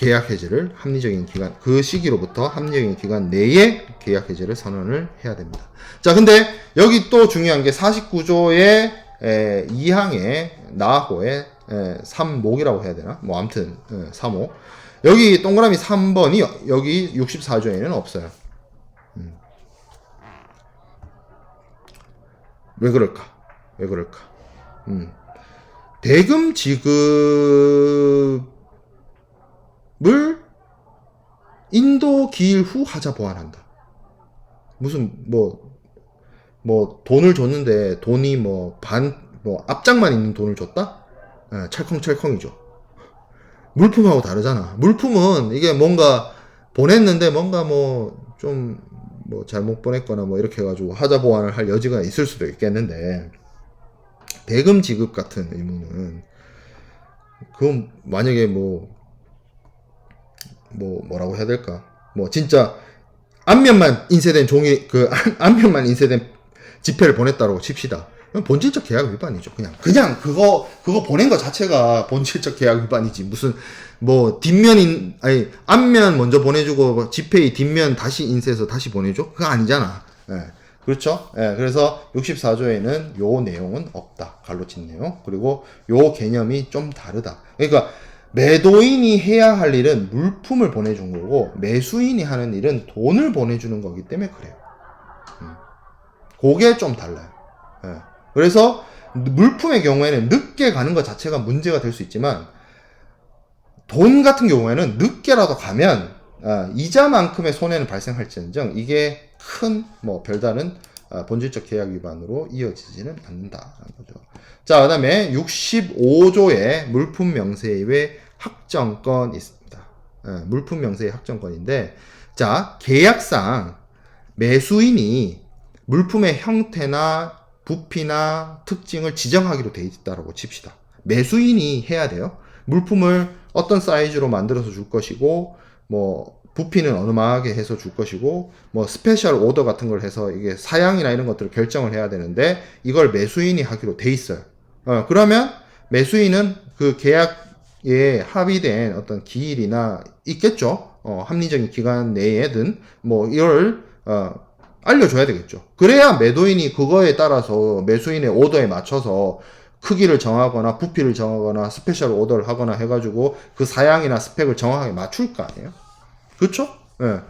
계약 해지를 합리적인 기간, 그 시기로부터 합리적인 기간 내에 계약 해지를 선언을 해야 됩니다. 자, 근데 여기 또 중요한 게 49조의 2항의 나호의 3목이라고 해야 되나? 뭐 아무튼 3호. 여기 동그라미 3번이 여기 64조에는 없어요. 왜 그럴까? 왜 그럴까? 대금 지급을 인도 기일 후 하자 보완한다. 무슨 돈을 줬는데 돈이 앞장만 있는 돈을 줬다? 찰컹찰컹이죠. 물품하고 다르잖아. 물품은 이게 뭔가 보냈는데 뭔가 잘못 보냈거나 이렇게 해가지고 하자 보완을 할 여지가 있을 수도 있겠는데, 대금 지급 같은 의무는 그건 만약에 뭐라고 해야 될까? 진짜 앞면만 인쇄된 앞면만 인쇄된 지폐를 보냈다고 칩시다. 본질적 계약 위반이죠. 그냥 그거 보낸 거 자체가 본질적 계약 위반이지. 무슨 앞면 먼저 보내주고 지폐의 뒷면 다시 인쇄해서 다시 보내줘? 그거 아니잖아. 그렇죠? 그래서 64조에는 요 내용은 없다. 갈로친 내용. 그리고 요 개념이 좀 다르다. 그러니까 매도인이 해야 할 일은 물품을 보내준 거고, 매수인이 하는 일은 돈을 보내주는 거기 때문에 그래요. 그게 좀 달라요. 그래서 물품의 경우에는 늦게 가는 것 자체가 문제가 될 수 있지만, 돈 같은 경우에는 늦게라도 가면 이자만큼의 손해는 발생할지언정 이게 큰 별다른 본질적 계약 위반으로 이어지지는 않는다라는 거죠. 자, 그 다음에 65조의 물품 명세의 확정권이 있습니다. 물품 명세의 확정권인데, 자, 계약상 매수인이 물품의 형태나 부피나 특징을 지정하기로 돼 있다라고 칩시다. 매수인이 해야 돼요. 물품을 어떤 사이즈로 만들어서 줄 것이고, 부피는 어느마하게 해서 줄 것이고, 스페셜 오더 같은 걸 해서 이게 사양이나 이런 것들을 결정을 해야 되는데, 이걸 매수인이 하기로 돼 있어요. 그러면 매수인은 그 계약에 합의된 어떤 기일이나 있겠죠. 합리적인 기간 내에든 이걸 알려줘야 되겠죠. 그래야 매도인이 그거에 따라서 매수인의 오더에 맞춰서 크기를 정하거나 부피를 정하거나 스페셜 오더를 하거나 해가지고 그 사양이나 스펙을 정확하게 맞출 거 아니에요. 그렇죠?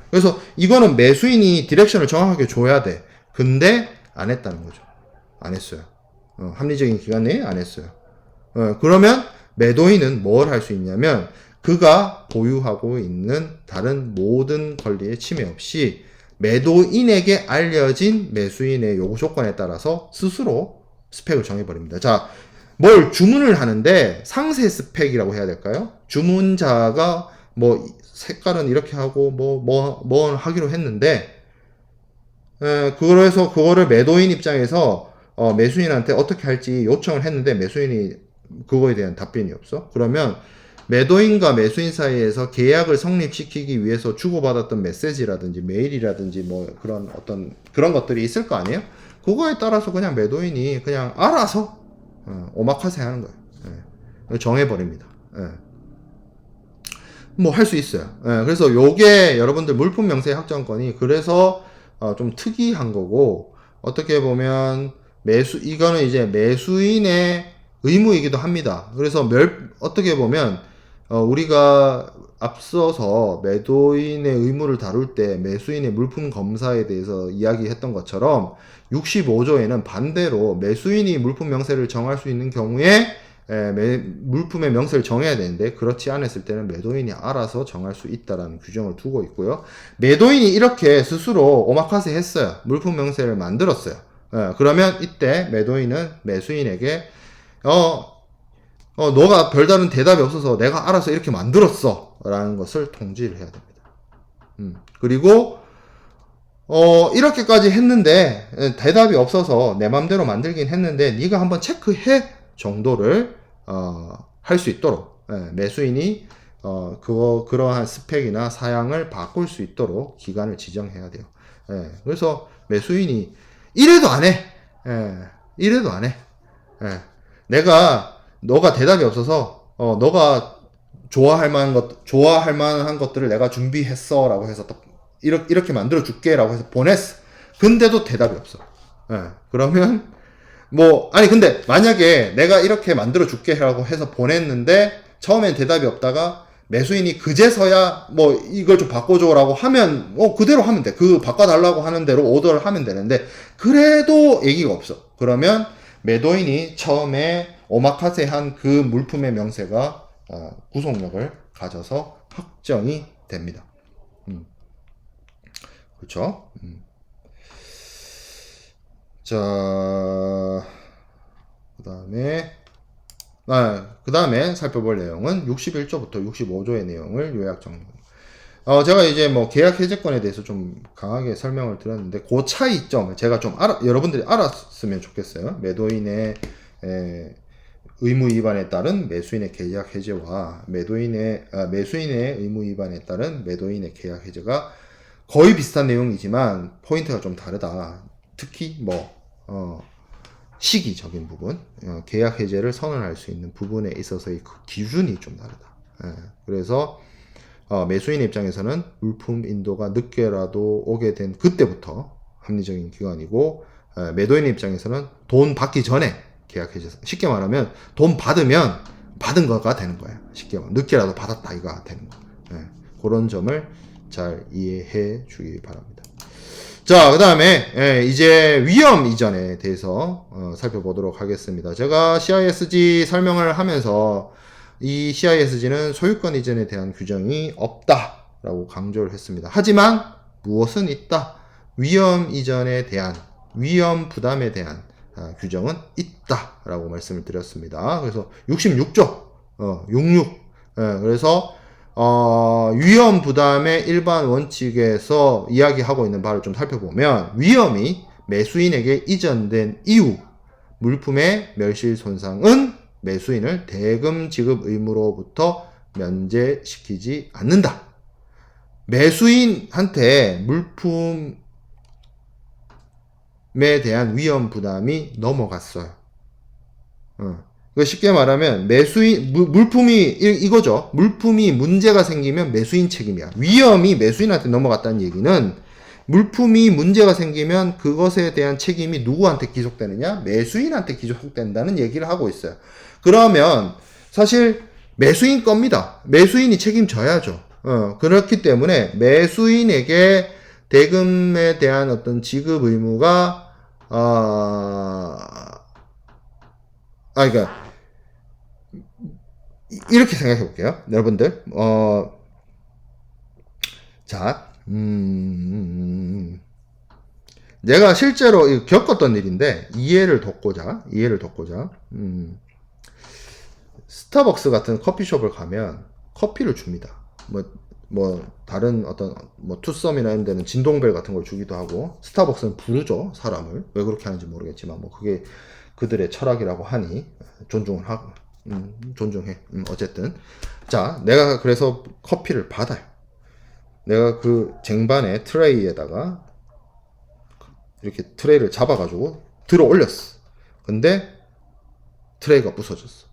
그래서 이거는 매수인이 디렉션을 정확하게 줘야 돼. 근데 안 했다는 거죠. 안 했어요. 합리적인 기간 내에 안 했어요. 그러면 매도인은 뭘 할 수 있냐면, 그가 보유하고 있는 다른 모든 권리에 침해 없이 매도인에게 알려진 매수인의 요구 조건에 따라서 스스로 스펙을 정해버립니다. 자, 뭘 주문을 하는데 상세 스펙이라고 해야 될까요? 주문자가 색깔은 이렇게 하고 뭐 하기로 했는데, 그래서 그거를 매도인 입장에서 매수인한테 어떻게 할지 요청을 했는데 매수인이 그거에 대한 답변이 없어. 그러면 매도인과 매수인 사이에서 계약을 성립시키기 위해서 주고받았던 메시지라든지 메일이라든지 그런 것들이 있을 거 아니에요? 그거에 따라서 그냥 매도인이 그냥 알아서 오마카세 하는 거예요. 정해버립니다. 할 수 있어요. 그래서 요게 여러분들 물품 명세 확정권이 그래서 좀 특이한 거고, 어떻게 보면 이거는 이제 매수인의 의무이기도 합니다. 그래서 어떻게 보면 우리가 앞서서 매도인의 의무를 다룰 때 매수인의 물품 검사에 대해서 이야기했던 것처럼 65조에는 반대로 매수인이 물품 명세를 정할 수 있는 경우에 물품의 명세를 정해야 되는데, 그렇지 않았을 때는 매도인이 알아서 정할 수 있다라는 규정을 두고 있고요. 매도인이 이렇게 스스로 오마카세 했어요. 물품 명세를 만들었어요. 그러면 이때 매도인은 매수인에게 너가 별다른 대답이 없어서 내가 알아서 이렇게 만들었어 라는 것을 통지를 해야 됩니다. 그리고 이렇게까지 했는데 대답이 없어서 내 맘대로 만들긴 했는데 네가 한번 체크해 정도를 할 수 있도록 매수인이 그러한 스펙이나 사양을 바꿀 수 있도록 기간을 지정해야 돼요. 그래서 매수인이 이래도 안 해. 이래도 안 해. 너가 대답이 없어서 너가 좋아할 만한 것들을 내가 준비했어. 라고 해서 또 이렇게 만들어 줄게. 라고 해서 보냈어. 근데도 대답이 없어. 예. 그러면, 아니, 근데 만약에 내가 이렇게 만들어 줄게. 라고 해서 보냈는데, 처음엔 대답이 없다가, 매수인이 그제서야 이걸 좀 바꿔줘라고 하면 그대로 하면 돼. 그 바꿔달라고 하는 대로 오더를 하면 되는데 그래도 얘기가 없어. 그러면 매도인이 처음에 오마카세한 그 물품의 명세가 구속력을 가져서 확정이 됩니다. 그렇죠? 자, 그 다음에 살펴볼 내용은 61조부터 65조의 내용을 요약 정리합니다. 제가 이제 계약 해제권에 대해서 좀 강하게 설명을 드렸는데, 그 차이점을 제가 좀 여러분들이 알았으면 좋겠어요. 매도인의 의무 위반에 따른 매수인의 계약 해제와 매수인의 의무 위반에 따른 매도인의 계약 해제가 거의 비슷한 내용이지만 포인트가 좀 다르다. 특히 시기적인 부분, 계약 해제를 선언할 수 있는 부분에 있어서의 그 기준이 좀 다르다. 그래서 매수인 입장에서는 물품 인도가 늦게라도 오게 된 그때부터 합리적인 기간이고, 매도인 입장에서는 돈 받기 전에 계약 해제, 쉽게 말하면 돈 받으면 받은 거가 되는 거예요. 쉽게 말하면 늦게라도 받았다 이거가 되는 거. 그런 점을 잘 이해해 주기 바랍니다. 자, 그 다음에 이제 위험 이전에 대해서 살펴보도록 하겠습니다. 제가 CISG 설명을 하면서 이 CISG는 소유권 이전에 대한 규정이 없다라고 강조를 했습니다. 하지만 무엇은 있다? 위험 이전에 대한, 위험 부담에 대한 규정은 있다라고 말씀을 드렸습니다. 그래서 66조, 66. 그래서 위험 부담의 일반 원칙에서 이야기하고 있는 바를 좀 살펴보면, 위험이 매수인에게 이전된 이후 물품의 멸실 손상은 매수인을 대금 지급 의무로부터 면제시키지 않는다. 매수인한테 물품에 대한 위험 부담이 넘어갔어요. 쉽게 말하면 물품이 이거죠. 물품이 문제가 생기면 매수인 책임이야. 위험이 매수인한테 넘어갔다는 얘기는 물품이 문제가 생기면 그것에 대한 책임이 누구한테 기속되느냐? 매수인한테 기속된다는 얘기를 하고 있어요. 그러면 사실 매수인 겁니다. 매수인이 책임져야죠. 그렇기 때문에 매수인에게 대금에 대한 어떤 지급 의무가 그러니까 이렇게 생각해 볼게요. 여러분들. 내가 실제로 겪었던 일인데 이해를 돕고자 스타벅스 같은 커피숍을 가면 커피를 줍니다. 다른 어떤 투썸이나 이런 데는 진동벨 같은 걸 주기도 하고, 스타벅스는 부르죠, 사람을. 왜 그렇게 하는지 모르겠지만 그게 그들의 철학이라고 하니 존중을 하고 존중해. 어쨌든 자, 내가 그래서 커피를 받아요. 내가 그 쟁반에 트레이에다가 이렇게 트레이를 잡아가지고 들어 올렸어. 근데 트레이가 부서졌어.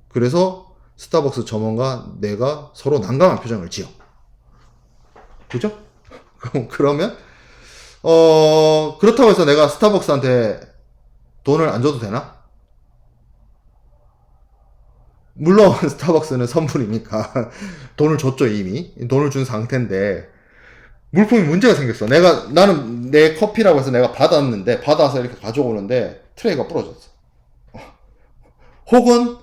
그래서 스타벅스 점원과 내가 서로 난감한 표정을 지어. 그죠? 그러면 그렇다고 해서 내가 스타벅스한테 돈을 안 줘도 되나? 물론 스타벅스는 선불이니까 돈을 줬죠. 이미 돈을 준 상태인데 물품이 문제가 생겼어. 나는 내 커피라고 해서 내가 받아서 이렇게 가져오는데 트레이가 부러졌어. 혹은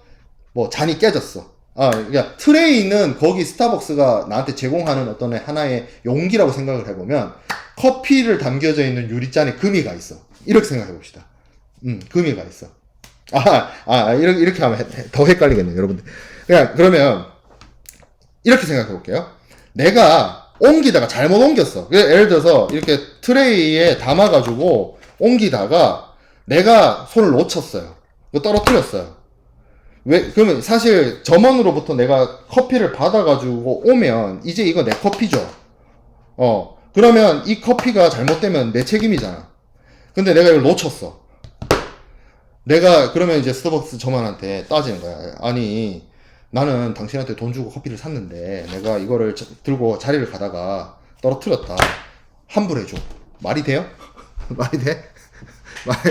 잔이 깨졌어. 그러니까 트레이는 거기 스타벅스가 나한테 제공하는 어떤 하나의 용기라고 생각을 해보면 커피를 담겨져 있는 유리잔에 금이가 있어. 이렇게 생각해 봅시다. 금이가 있어. 이렇게 하면 더 헷갈리겠네요, 여러분들. 그러면 이렇게 생각해 볼게요. 내가 옮기다가 잘못 옮겼어. 예를 들어서 이렇게 트레이에 담아가지고 옮기다가 내가 손을 놓쳤어요. 떨어뜨렸어요. 그러면 사실 점원으로부터 내가 커피를 받아가지고 오면 이제 이거 내 커피죠. 그러면 이 커피가 잘못되면 내 책임이잖아. 근데 내가 이걸 놓쳤어. 내가 그러면 이제 스타벅스 점원한테 따지는 거야. 아니, 나는 당신한테 돈 주고 커피를 샀는데 내가 이거를 들고 자리를 가다가 떨어뜨렸다. 환불해줘. 말이 돼요? 말이 돼?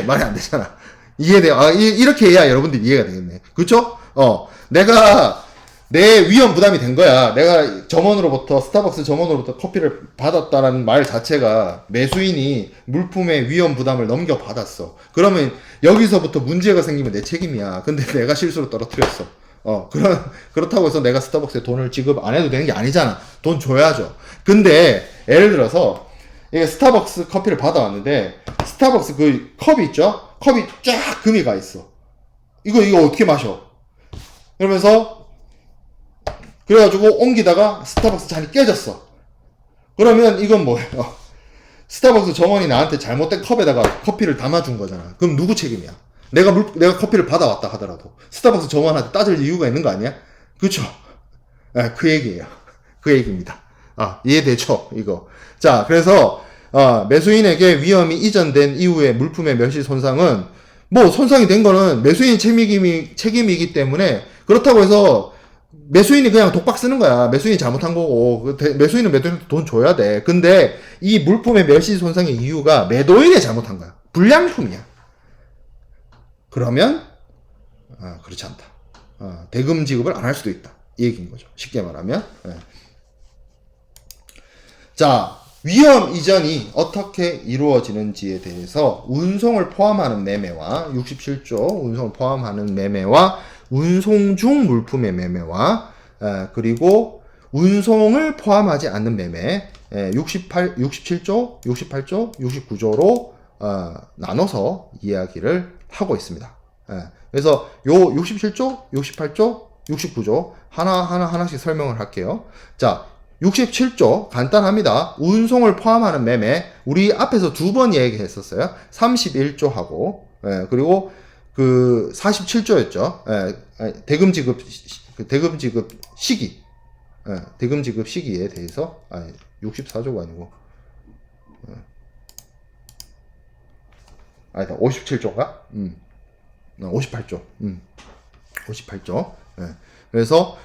말이 안 되잖아. 이해돼요? 아, 이렇게 해야 여러분들 이해가 되겠네. 그쵸? 내가 내 위험 부담이 된 거야. 내가 점원으로부터, 스타벅스 점원으로부터 커피를 받았다라는 말 자체가 매수인이 물품의 위험 부담을 넘겨받았어. 그러면 여기서부터 문제가 생기면 내 책임이야. 근데 내가 실수로 떨어뜨렸어. 그렇다고 해서 내가 스타벅스에 돈을 지급 안 해도 되는 게 아니잖아. 돈 줘야죠. 근데 예를 들어서 이게 스타벅스 커피를 받아왔는데 스타벅스 그 컵이 있죠? 컵이 쫙 금이 가 있어. 이거 어떻게 마셔? 그러면서 그래가지고 옮기다가 스타벅스 잔이 깨졌어. 그러면 이건 뭐예요? 스타벅스 점원이 나한테 잘못된 컵에다가 커피를 담아준 거잖아. 그럼 누구 책임이야? 내가 커피를 받아왔다 하더라도 스타벅스 점원한테 따질 이유가 있는 거 아니야? 그쵸? 네, 그 얘기예요. 그 얘기입니다. 이해되죠? 이거. 자, 그래서 매수인에게 위험이 이전된 이후에 물품의 멸시 손상은 뭐 손상이 된 거는 매수인 책임이기 때문에 그렇다고 해서 매수인이 그냥 독박 쓰는 거야. 매수인이 잘못한 거고 매수인은 매도인한테 돈 줘야 돼. 근데 이 물품의 멸시 손상의 이유가 매도인이 잘못한 거야. 불량품이야. 그러면 그렇지 않다. 대금 지급을 안 할 수도 있다. 이 얘기인 거죠. 쉽게 말하면. 네. 자, 위험 이전이 어떻게 이루어지는지에 대해서 운송을 포함하는 매매와 67조 운송을 포함하는 매매와 운송 중 물품의 매매와 그리고 운송을 포함하지 않는 매매 67조, 68조, 69조로 나눠서 이야기를 하고 있습니다. 그래서 요 67조, 68조, 69조 하나씩 설명을 할게요. 자, 67조 간단합니다. 운송을 포함하는 매매 우리 앞에서 두 번 얘기했었어요. 31조하고 그리고 그 47조였죠. 대금 지급 시기 대금 지급 시기에 대해서 64조가 아니고 57조인가? 58조. 58조. 그래서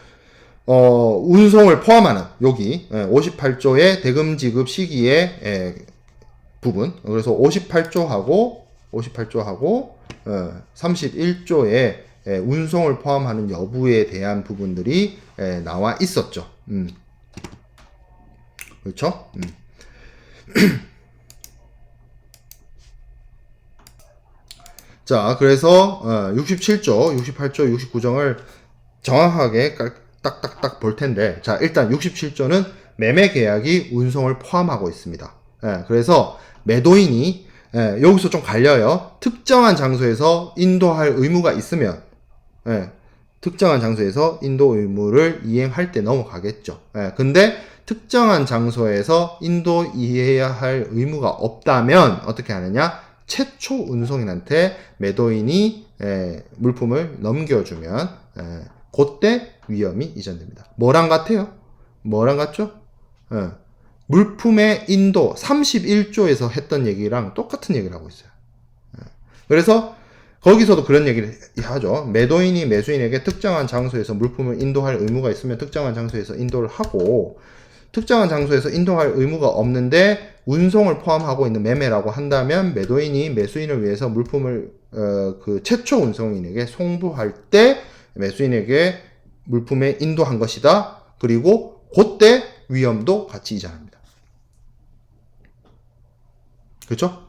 운송을 포함하는 여기 58조의 대금 지급 시기의 부분. 그래서 58조하고 31조의 운송을 포함하는 여부에 대한 부분들이 나와 있었죠. 그렇죠? 자, 그래서 67조, 68조, 69조를 정확하게 딱딱딱 볼 텐데, 자, 일단 67조는 매매 계약이 운송을 포함하고 있습니다. 그래서 매도인이 여기서 좀 갈려요. 특정한 장소에서 인도할 의무가 있으면 특정한 장소에서 인도 의무를 이행할 때 넘어가겠죠. 근데 특정한 장소에서 인도해야 할 의무가 없다면 어떻게 하느냐? 최초 운송인한테 매도인이 물품을 넘겨주면 그때 위험이 이전됩니다. 뭐랑 같아요? 뭐랑 같죠? 물품의 인도 31조에서 했던 얘기랑 똑같은 얘기를 하고 있어요. 그래서 거기서도 그런 얘기를 하죠. 매도인이 매수인에게 특정한 장소에서 물품을 인도할 의무가 있으면 특정한 장소에서 인도를 하고 특정한 장소에서 인도할 의무가 없는데 운송을 포함하고 있는 매매라고 한다면 매도인이 매수인을 위해서 물품을 그 최초 운송인에게 송부할 때 매수인에게 물품에 인도한 것이다. 그리고 그때 위험도 같이 이전합니다. 그렇죠?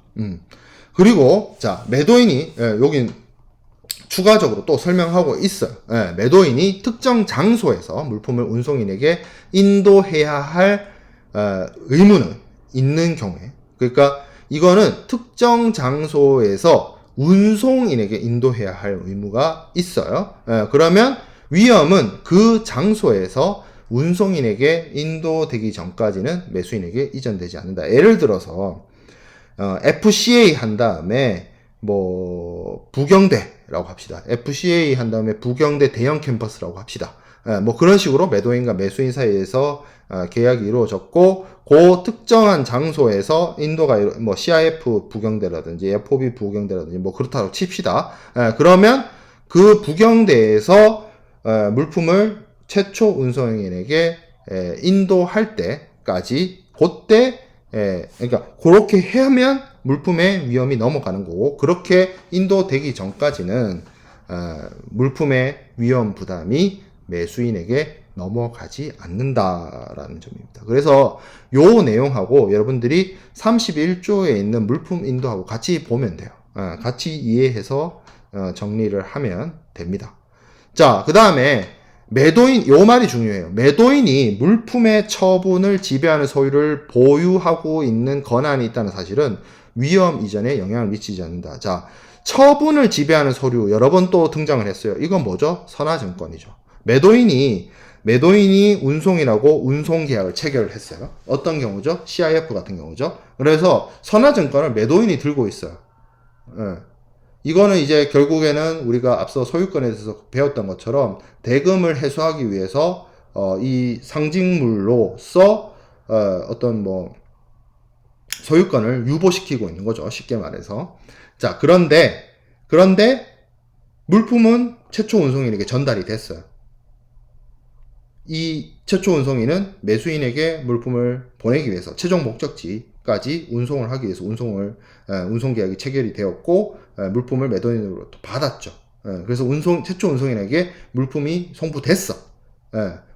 그리고 자 매도인이 여긴 추가적으로 또 설명하고 있어요. 매도인이 특정 장소에서 물품을 운송인에게 인도해야 할 의무는 있는 경우에, 그러니까 이거는 특정 장소에서 운송인에게 인도해야 할 의무가 있어요. 그러면 위험은 그 장소에서 운송인에게 인도되기 전까지는 매수인에게 이전되지 않는다. 예를 들어서 FCA 한 다음에 부경대라고 합시다. FCA 한 다음에 부경대 대형 캠퍼스라고 합시다. 뭐 그런 식으로 매도인과 매수인 사이에서 계약이 이루어졌고, 그 특정한 장소에서 인도가 뭐 CIF 부경대라든지 FOB 부경대라든지 뭐 그렇다고 칩시다. 그러면 그 부경대에서 물품을 최초 운송인에게 인도할 때까지, 그때 그러니까 그렇게 하면 물품의 위험이 넘어가는 거고, 그렇게 인도되기 전까지는 물품의 위험 부담이 매수인에게 넘어가지 않는다라는 점입니다. 그래서 요 내용하고 여러분들이 31조에 있는 물품 인도하고 같이 보면 돼요. 같이 이해해서 정리를 하면 됩니다. 자, 그 다음에 매도인, 요 말이 중요해요. 매도인이 물품의 처분을 지배하는 소유를 보유하고 있는 권한이 있다는 사실은 위험 이전에 영향을 미치지 않는다. 자, 처분을 지배하는 서류 여러 번 또 등장을 했어요. 이건 뭐죠? 선화증권이죠. 매도인이 운송이라고 운송계약을 체결을 했어요. 어떤 경우죠? CIF 같은 경우죠. 그래서 선화증권을 매도인이 들고 있어요. 이거는 이제 결국에는 우리가 앞서 소유권에 대해서 배웠던 것처럼 대금을 해소하기 위해서 이 상징물로서 어떤 뭐 소유권을 유보시키고 있는 거죠. 쉽게 말해서. 자, 그런데 물품은 최초 운송인에게 전달이 됐어요. 이 최초 운송인은 매수인에게 물품을 보내기 위해서 최종 목적지까지 운송을 하기 위해서 운송 계약이 체결이 되었고, 물품을 매도인으로 받았죠. 그래서 최초 운송인에게 물품이 송부됐어.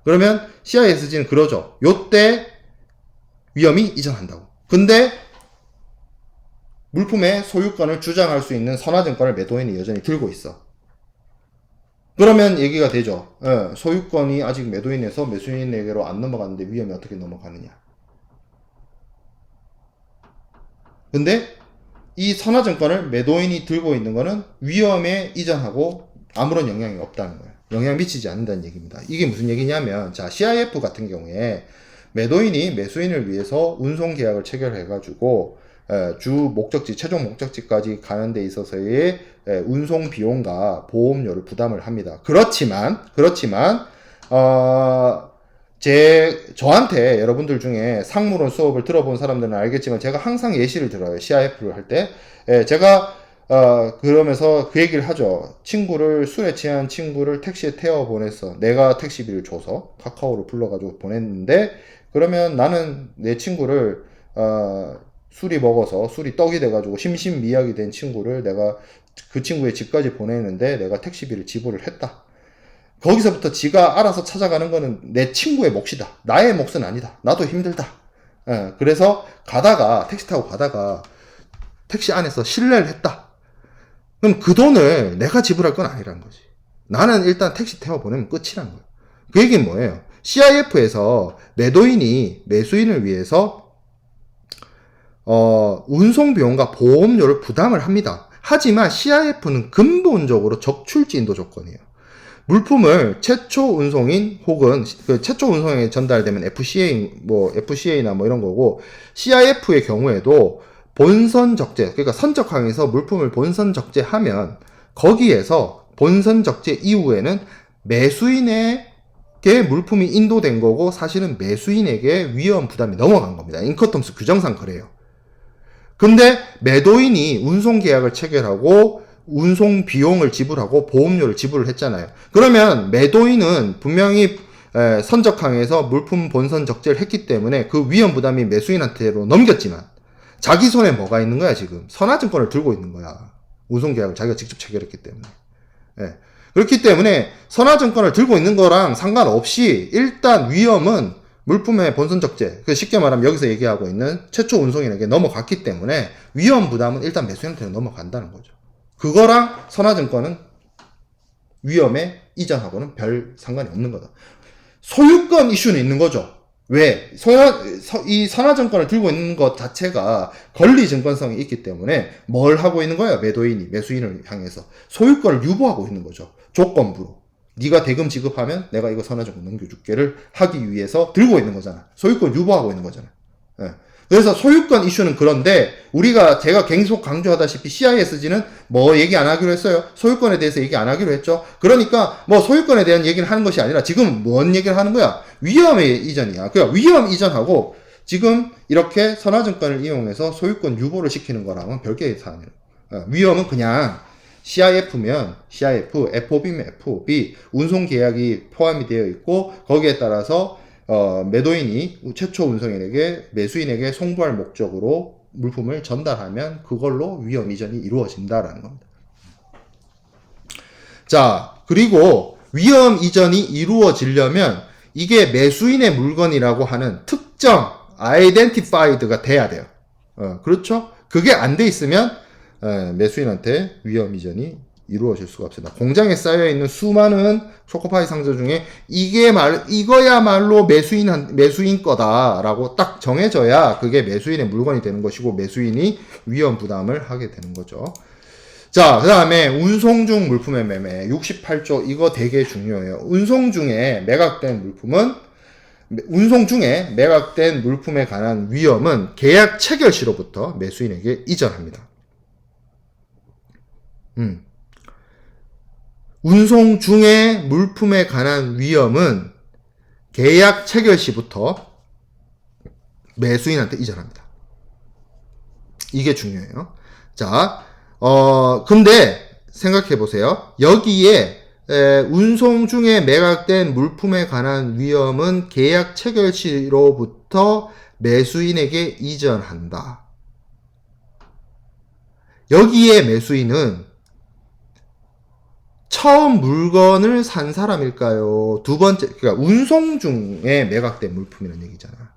그러면 CISG는 그러죠. 요때 위험이 이전한다고. 근데 물품의 소유권을 주장할 수 있는 선화증권을 매도인이 여전히 들고 있어. 그러면 얘기가 되죠. 소유권이 아직 매도인에서 매수인에게로 안 넘어갔는데 위험이 어떻게 넘어가느냐. 근데 이 선화증권을 매도인이 들고 있는 거는 위험에 이전하고 아무런 영향이 없다는 거예요. 영향 미치지 않는다는 얘기입니다. 이게 무슨 얘기냐면, 자, CIF 같은 경우에 매도인이 매수인을 위해서 운송계약을 체결해가지고 주 목적지, 최종 목적지까지 가는 데 있어서의 운송 비용과 보험료를 부담을 합니다. 그렇지만, 저한테 여러분들 중에 상무론 수업을 들어본 사람들은 알겠지만, 제가 항상 예시를 들어요. CIF를 할 때. 제가, 그러면서 그 얘기를 하죠. 술에 취한 친구를 택시에 태워 보냈어. 내가 택시비를 줘서 카카오로 불러가지고 보냈는데, 그러면 나는 내 친구를, 술이 먹어서 술이 떡이 돼가지고 심신미약이 된 친구를 내가 그 친구의 집까지 보내는데 내가 택시비를 지불을 했다. 거기서부터 지가 알아서 찾아가는 거는 내 친구의 몫이다. 나의 몫은 아니다. 나도 힘들다. 그래서 택시 타고 가다가 택시 안에서 실례를 했다. 그럼 그 돈을 내가 지불할 건 아니라는 거지. 나는 일단 택시 태워 보내면 끝이라는 거야. 그 얘기는 뭐예요? CIF에서 매도인이 매수인을 위해서 운송 비용과 보험료를 부담을 합니다. 하지만 CIF는 근본적으로 적출지 인도 조건이에요. 물품을 최초 운송인 혹은 그 최초 운송에 전달되면 FCA나 뭐 이런 거고, CIF의 경우에도 본선 적재, 그러니까 선적항에서 물품을 본선 적재하면 거기에서 본선 적재 이후에는 매수인에게 물품이 인도된 거고, 사실은 매수인에게 위험 부담이 넘어간 겁니다. 인커텀스 규정상 그래요. 근데 매도인이 운송 계약을 체결하고 운송 비용을 지불하고 보험료를 지불을 했잖아요. 그러면 매도인은 분명히 선적항에서 물품 본선 적재를 했기 때문에 그 위험 부담이 매수인한테로 넘겼지만, 자기 손에 뭐가 있는 거야? 지금 선화증권을 들고 있는 거야. 운송 계약을 자기가 직접 체결했기 때문에. 그렇기 때문에 선화증권을 들고 있는 거랑 상관없이 일단 위험은 물품의 본선 적재, 쉽게 말하면 여기서 얘기하고 있는 최초 운송인에게 넘어갔기 때문에 위험 부담은 일단 매수인한테 넘어간다는 거죠. 그거랑 선화증권은 위험의 이전하고는 별 상관이 없는 거다. 소유권 이슈는 있는 거죠. 왜? 이 선화증권을 들고 있는 것 자체가 권리증권성이 있기 때문에 뭘 하고 있는 거예요? 매도인이 매수인을 향해서 소유권을 유보하고 있는 거죠. 조건부로. 네가 대금 지급하면 내가 이거 선화증권 넘겨줄게를 하기 위해서 들고 있는 거잖아. 소유권 유보하고 있는 거잖아. 그래서 소유권 이슈는 그런데 제가 계속 강조하다시피 CISG는 뭐 얘기 안 하기로 했어요. 소유권에 대해서 얘기 안 하기로 했죠. 그러니까 뭐 소유권에 대한 얘기를 하는 것이 아니라 지금 뭔 얘기를 하는 거야? 위험의 이전이야. 그러니까 위험 이전하고 지금 이렇게 선화증권을 이용해서 소유권 유보를 시키는 거랑은 별개의 사안이에요. 위험은 그냥 CIF면 CIF, FOB면 FOB, 운송 계약이 포함이 되어 있고 거기에 따라서 매도인이 최초 운송인에게 매수인에게 송부할 목적으로 물품을 전달하면 그걸로 위험 이전이 이루어진다라는 겁니다. 자, 그리고 위험 이전이 이루어지려면 이게 매수인의 물건이라고 하는 특정 아이덴티파이드가 돼야 돼요. 그렇죠? 그게 안 돼 있으면 매수인한테 위험 이전이 이루어질 수가 없습니다. 공장에 쌓여있는 수많은 초코파이 상자 중에 이거야말로 매수인 거다라고 딱 정해져야 그게 매수인의 물건이 되는 것이고 매수인이 위험 부담을 하게 되는 거죠. 자, 그 다음에 운송 중 물품의 매매 68조 이거 되게 중요해요. 운송 중에 매각된 물품에 관한 위험은 계약 체결 시로부터 매수인에게 이전합니다. 운송 중에 물품에 관한 위험은 계약 체결 시부터 매수인한테 이전합니다. 이게 중요해요. 자, 근데 생각해 보세요. 여기에 운송 중에 매각된 물품에 관한 위험은 계약 체결 시로부터 매수인에게 이전한다. 여기에 매수인은 처음 물건을 산 사람일까요? 두 번째, 그러니까 운송 중에 매각된 물품이라는 얘기잖아.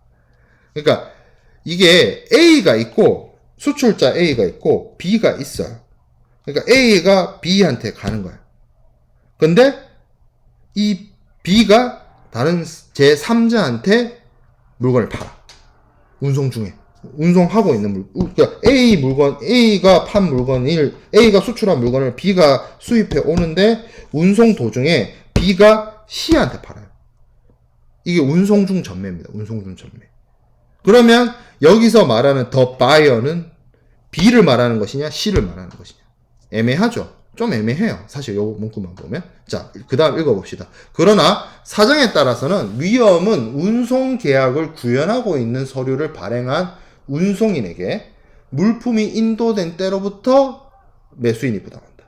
그러니까 이게 A가 있고 수출자 A가 있고 B가 있어요. 그러니까 A가 B한테 가는 거야. 근데 이 B가 다른 제3자한테 물건을 팔아. 운송 중에. 운송하고 있는 그러니까 A가 판 물건을, A가 수출한 물건을 B가 수입해 오는데, 운송 도중에 B가 C한테 팔아요. 이게 운송 중 전매입니다. 운송 중 전매. 그러면 여기서 말하는 the buyer는 B를 말하는 것이냐, C를 말하는 것이냐. 애매하죠? 좀 애매해요. 사실 요 문구만 보면. 자, 그 다음 읽어봅시다. 그러나 사정에 따라서는 위험은 운송 계약을 구현하고 있는 서류를 발행한 운송인에게 물품이 인도된 때로부터 매수인이 부담한다.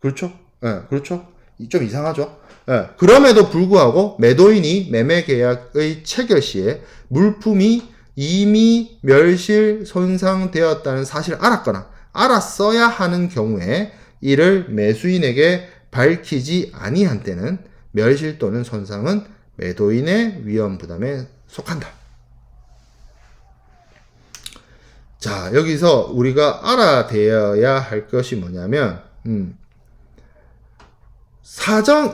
그렇죠? 네, 그렇죠? 좀 이상하죠? 네, 그럼에도 불구하고 매도인이 매매 계약의 체결 시에 물품이 이미 멸실 손상되었다는 사실을 알았거나 알았어야 하는 경우에 이를 매수인에게 밝히지 아니한 때는 멸실 또는 손상은 매도인의 위험 부담에 속한다. 자, 여기서 우리가 알아되어야 할 것이 뭐냐면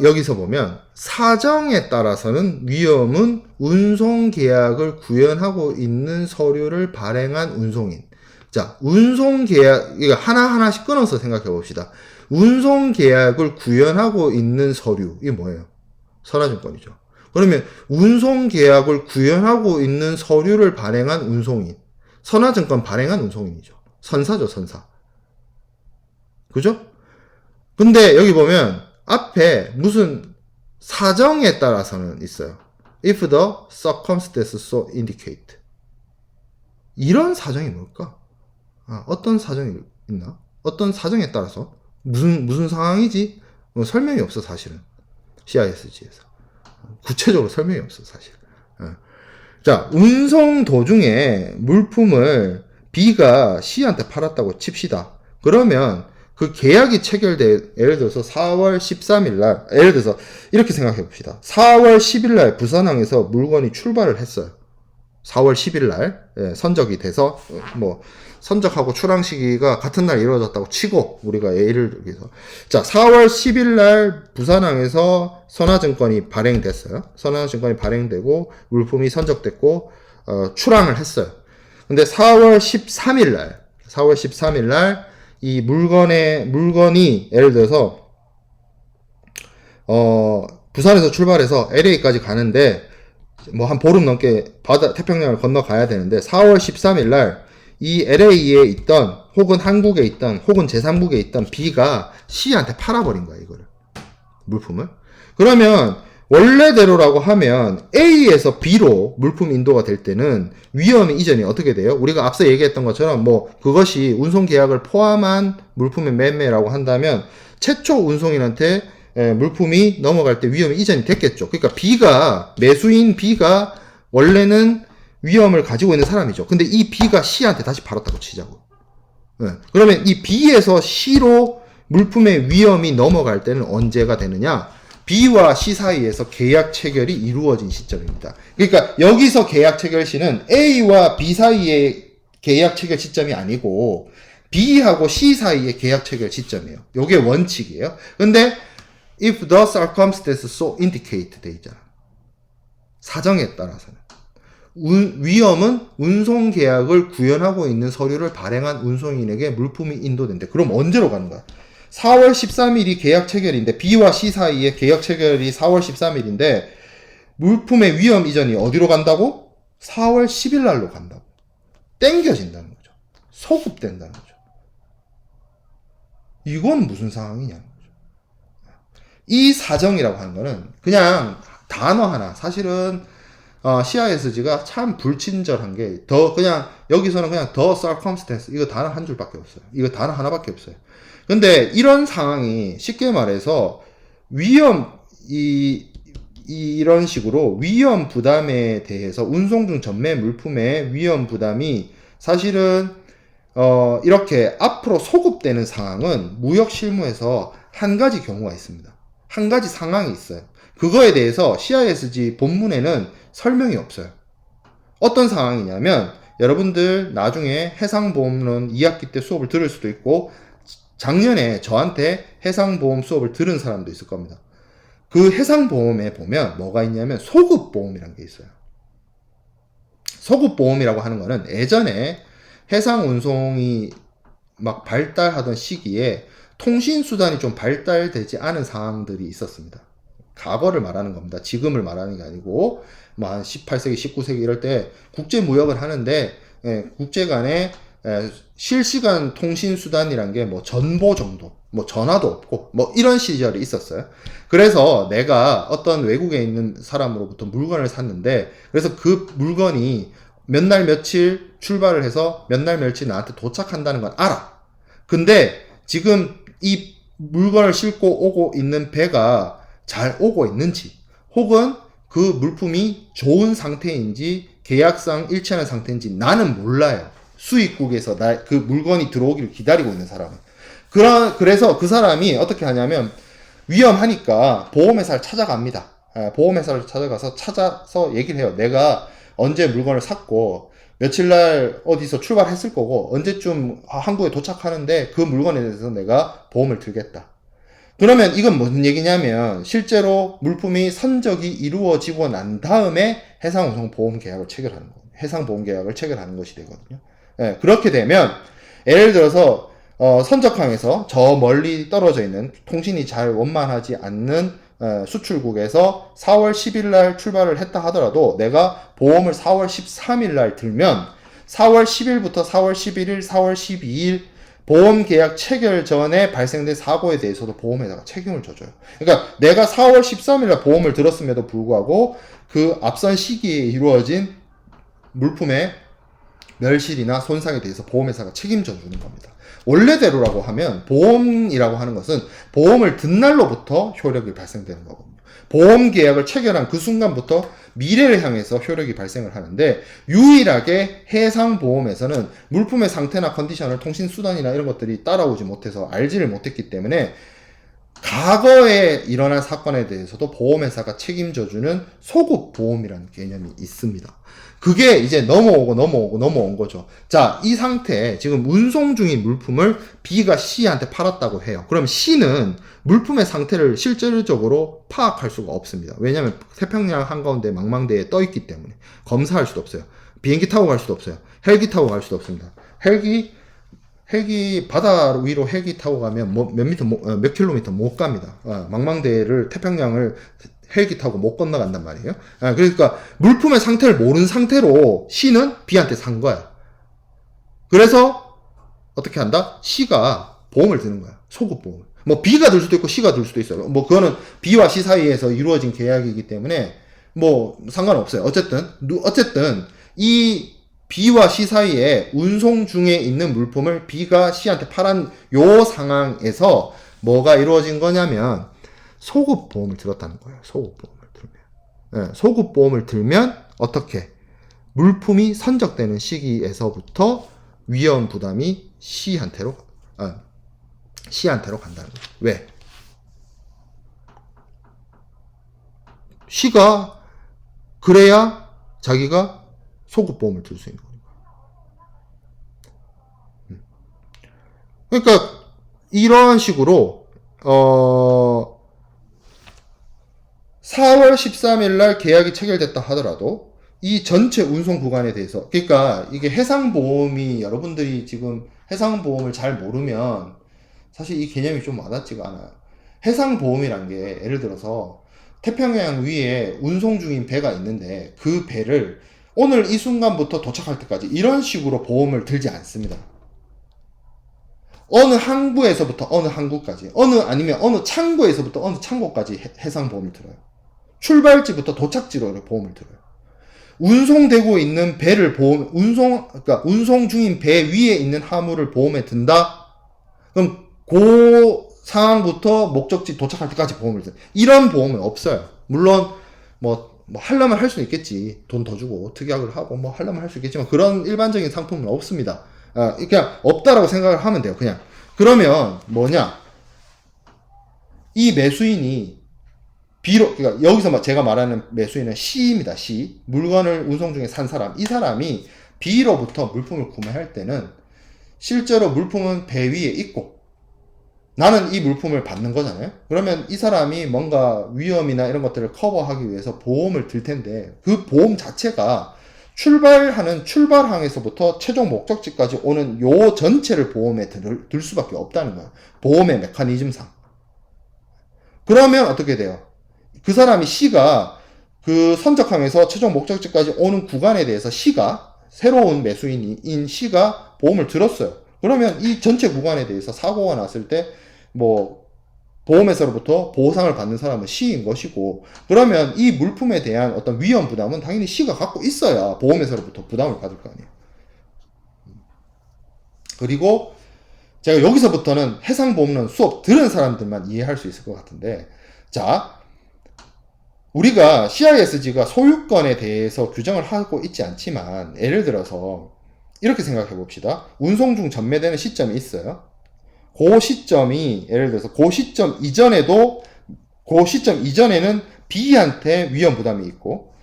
여기서 보면 사정에 따라서는 위험은 운송 계약을 구현하고 있는 서류를 발행한 운송인. 자, 운송 계약, 이거 하나하나씩 끊어서 생각해 봅시다. 운송 계약을 구현하고 있는 서류, 이게 뭐예요? 선화증권이죠. 그러면 운송 계약을 구현하고 있는 서류를 발행한 운송인. 선화증권 발행한 운송인이죠. 선사죠, 선사. 그죠? 근데 여기 보면 앞에 무슨 사정에 따라서는 있어요. If the circumstances so indicate. 이런 사정이 뭘까? 어떤 사정이 있나? 어떤 사정에 따라서 무슨 상황이지? 설명이 없어, 사실은. CISG에서. 구체적으로 설명이 없어, 사실. 자, 운송 도중에 물품을 B가 C한테 팔았다고 칩시다. 그러면 그 계약이 체결돼, 예를 들어서 4월 13일 날, 예를 들어서 이렇게 생각해 봅시다. 4월 10일 날 부산항에서 물건이 출발을 했어요. 4월 10일 날, 선적이 돼서, 선적하고 출항 시기가 같은 날 이루어졌다고 치고, 우리가 예를 들어서. 자, 4월 10일 날 부산항에서 선화증권이 발행됐어요. 선화증권이 발행되고, 물품이 선적됐고, 출항을 했어요. 근데 4월 13일 날, 이 물건이, 예를 들어서, 부산에서 출발해서 LA까지 가는데 뭐 한 보름 넘게 태평양을 건너가야 되는데 4월 13일 날 이 LA에 있던 혹은 한국에 있던 혹은 제3국에 있던 B가 C한테 팔아버린 거야 이거를 물품을. 그러면 원래대로라고 하면 A에서 B로 물품 인도가 될 때는 위험 이전이 어떻게 돼요? 우리가 앞서 얘기했던 것처럼 뭐 그것이 운송 계약을 포함한 물품의 매매라고 한다면 최초 운송인한테 물품이 넘어갈 때 위험이 이전이 됐겠죠. 그러니까 B가 매수인 B가 원래는 위험을 가지고 있는 사람이죠. 근데 이 B가 C한테 다시 팔았다고 치자고. 그러면 이 B에서 C로 물품의 위험이 넘어갈 때는 언제가 되느냐? B와 C 사이에서 계약 체결이 이루어진 시점입니다. 그러니까 여기서 계약 체결 시는 A와 B 사이의 계약 체결 시점이 아니고 B하고 C 사이의 계약 체결 시점이에요. 이게 원칙이에요. 근데 if the circumstances so indicate 돼 있잖아. 사정에 따라서는. 위험은 운송 계약을 구현하고 있는 서류를 발행한 운송인에게 물품이 인도된대. 그럼 언제로 가는 거야? 4월 13일이 계약 체결인데 B와 C 사이에 계약 체결이 4월 13일인데 물품의 위험 이전이 어디로 간다고? 4월 10일 날로 간다고. 땡겨진다는 거죠. 소급된다는 거죠. 이건 무슨 상황이냐는 거죠. 이 사정이라고 하는 거는 그냥 단어 하나, 사실은 CISG가 참 불친절한 게 그냥 여기서는 그냥 the circumstance 이거 단어 한 줄밖에 없어요. 이거 단어 하나밖에 없어요. 근데 이런 상황이 쉽게 말해서 이런 식으로 위험 부담에 대해서 운송 중 전매 물품의 위험 부담이 사실은 이렇게 앞으로 소급되는 상황은 무역 실무에서 한 가지 경우가 있습니다. 한 가지 상황이 있어요. 그거에 대해서 CISG 본문에는 설명이 없어요. 어떤 상황이냐면 여러분들 나중에 해상보험론 2학기 때 수업을 들을 수도 있고 작년에 저한테 해상보험 수업을 들은 사람도 있을 겁니다. 그 해상보험에 보면 뭐가 있냐면 소급보험이라는 게 있어요. 소급보험이라고 하는 거는 예전에 해상운송이 막 발달하던 시기에 통신수단이 좀 발달되지 않은 상황들이 있었습니다. 과거를 말하는 겁니다. 지금을 말하는 게 아니고 뭐 한 18세기, 19세기 이럴 때 국제무역을 하는데 국제 간에 실시간 통신수단이란 게 뭐 전보 정도, 뭐 전화도 없고 뭐 이런 시절이 있었어요. 그래서 내가 어떤 외국에 있는 사람으로부터 물건을 샀는데 그래서 그 물건이 몇 날 며칠 출발을 해서 몇 날 며칠 나한테 도착한다는 건 알아. 근데 지금 이 물건을 싣고 오고 있는 배가 잘 오고 있는지 혹은 그 물품이 좋은 상태인지 계약상 일치하는 상태인지 나는 몰라요. 수입국에서 그 물건이 들어오기를 기다리고 있는 사람은. 그래서 그 사람이 어떻게 하냐면 위험하니까 보험회사를 찾아갑니다. 보험회사를 찾아서 얘기를 해요. 내가 언제 물건을 샀고 며칠 날 어디서 출발했을 거고 언제쯤 한국에 도착하는데 그 물건에 대해서 내가 보험을 들겠다. 그러면 이건 무슨 얘기냐면 실제로 물품이 선적이 이루어지고 난 다음에 해상운송보험 계약을 체결하는 거예요. 해상보험 계약을 체결하는 것이 되거든요. 그렇게 되면 예를 들어서 선적항에서 저 멀리 떨어져 있는 통신이 잘 원만하지 않는 수출국에서 4월 10일 날 출발을 했다 하더라도 내가 보험을 4월 13일 날 들면 4월 10일부터 4월 11일, 4월 12일 보험 계약 체결 전에 발생된 사고에 대해서도 보험에다가 책임을 져줘요. 그러니까 내가 4월 13일 날 보험을 들었음에도 불구하고 그 앞선 시기에 이루어진 물품의 멸실이나 손상에 대해서 보험회사가 책임져 주는 겁니다. 원래대로라고 하면 보험이라고 하는 것은 보험을 든 날로부터 효력이 발생되는 거거든요. 보험 계약을 체결한 그 순간부터 미래를 향해서 효력이 발생을 하는데 유일하게 해상보험에서는 물품의 상태나 컨디션을 통신수단이나 이런 것들이 따라오지 못해서 알지를 못했기 때문에 과거에 일어난 사건에 대해서도 보험회사가 책임져주는 소급보험이라는 개념이 있습니다. 그게 이제 넘어온 거죠. 자, 이 상태에 지금 운송 중인 물품을 B가 C한테 팔았다고 해요. 그럼 C는 물품의 상태를 실질적으로 파악할 수가 없습니다. 왜냐하면 태평양 한가운데 망망대해에 떠 있기 때문에 검사할 수도 없어요. 비행기 타고 갈 수도 없어요. 헬기 타고 갈 수도 없습니다. 헬기 바다 위로 헬기 타고 가면 몇 킬로미터 못 갑니다. 망망대해를 태평양을 헬기 타고 못 건너간단 말이에요. 그러니까 물품의 상태를 모르는 상태로 C는 B한테 산 거야. 그래서 어떻게 한다? C가 보험을 드는 거야. 소급 보험을. 뭐 B가 들 수도 있고 C가 들 수도 있어요. 뭐 그거는 B와 C 사이에서 이루어진 계약이기 때문에 뭐 상관없어요. 어쨌든 이 B와 C 사이에 운송 중에 있는 물품을 B가 C한테 팔은 요 상황에서 뭐가 이루어진 거냐면 소급 보험을 들었다는 거예요. 소급 보험을 들면. 소급 보험을 들면 어떻게? 물품이 선적되는 시기에서부터 위험 부담이 C한테로 간다는 거예요. 왜? C가 그래야 자기가 소급 보험을 들 수 있는 거니까. 그러니까 이러한 식으로 4월 13일 날 계약이 체결됐다 하더라도 이 전체 운송 구간에 대해서, 그러니까 이게 해상보험이, 여러분들이 지금 해상보험을 잘 모르면 사실 이 개념이 좀 와닿지가 않아요. 해상보험이란 게 예를 들어서 태평양 위에 운송 중인 배가 있는데 그 배를 오늘 이 순간부터 도착할 때까지 이런 식으로 보험을 들지 않습니다. 어느 항구에서부터 어느 항구까지, 아니면 어느 창고에서부터 어느 창고까지 해상보험을 들어요. 출발지부터 도착지로 보험을 들어요. 운송되고 있는 배를 그러니까 운송 중인 배 위에 있는 화물을 보험에 든다? 그럼 그 상황부터 목적지 도착할 때까지 보험을 들어요. 이런 보험은 없어요. 물론 뭐 하려면 할 수 있겠지. 돈 더 주고 특약을 하고 뭐 하려면 할 수 있겠지만 그런 일반적인 상품은 없습니다. 그냥 없다라고 생각을 하면 돼요. 그냥. 그러면 뭐냐? 이 매수인이 그러니까 여기서 제가 말하는 매수인은 C입니다. C. 물건을 운송 중에 산 사람. 이 사람이 B로부터 물품을 구매할 때는 실제로 물품은 배 위에 있고 나는 이 물품을 받는 거잖아요. 그러면 이 사람이 뭔가 위험이나 이런 것들을 커버하기 위해서 보험을 들 텐데 그 보험 자체가 출발하는 출발항에서부터 최종 목적지까지 오는 요 전체를 보험에 들 수밖에 없다는 거야. 보험의 메커니즘상. 그러면 어떻게 돼요? 그 사람이 C가 그 선적항에서 최종 목적지까지 오는 구간에 대해서 C가, 새로운 매수인인 C가 보험을 들었어요. 그러면 이 전체 구간에 대해서 사고가 났을 때 뭐 보험회사로부터 보상을 받는 사람은 C인 것이고, 그러면 이 물품에 대한 어떤 위험 부담은 당연히 C가 갖고 있어야 보험회사로부터 부담을 받을 거 아니에요. 그리고 제가 여기서부터는 해상보험론 수업 들은 사람들만 이해할 수 있을 것 같은데, 자, 우리가 CISG가 소유권에 대해서 규정을 하고 있지 않지만 예를 들어서 이렇게 생각해 봅시다. 운송 중 전매되는 시점이 있어요. 그 시점이 예를 들어서 그 시점 이전에는 B한테 위험 부담이 있고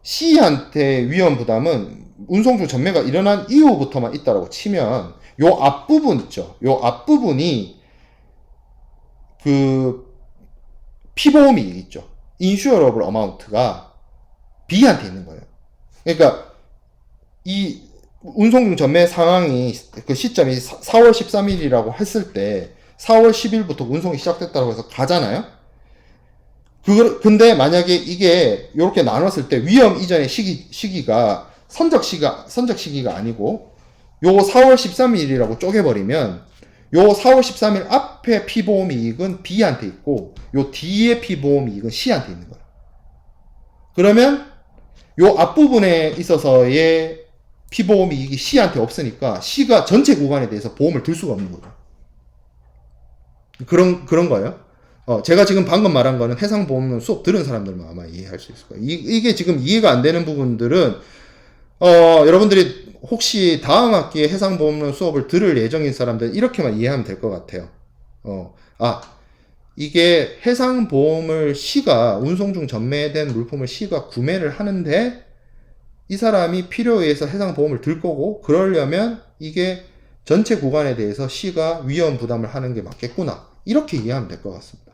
C한테 위험 부담은 운송 중 전매가 일어난 이후부터만 있다라고 치면 요 앞부분 있죠. 요 앞부분이 그 피보험이 있죠. 인슈어러블 어마운트가 B한테 있는 거예요. 그러니까 이 운송 중 전매 상황이 그 시점이 4월 13일이라고 했을 때 4월 10일부터 운송이 시작됐다고 해서 가잖아요. 근데 만약에 이게 이렇게 나눴을 때 위험 이전의 시기가 선적 시기가 아니고 요 4월 13일이라고 쪼개버리면 요 4월 13일 앞에 피보험 이익은 B한테 있고 요 뒤에 피보험 이익은 C한테 있는 거예요. 그러면 요 앞부분에 있어서의 피보험 이익이 C한테 없으니까 C가 전체 구간에 대해서 보험을 들 수가 없는 거죠. 그런 거예요. 제가 지금 방금 말한 거는 해상보험론 수업 들은 사람들만 아마 이해할 수 있을 거예요. 이게 지금 이해가 안 되는 부분들은 여러분들이 혹시 다음 학기에 해상보험론 수업을 들을 예정인 사람들 이렇게만 이해하면 될 것 같아요. 이게 해상보험을 C가 운송 중 전매된 물품을 C가 구매를 하는데 이 사람이 필요에 의해서 해상보험을 들 거고 그러려면 이게 전체 구간에 대해서 C가 위험 부담을 하는 게 맞겠구나. 이렇게 이해하면 될 것 같습니다.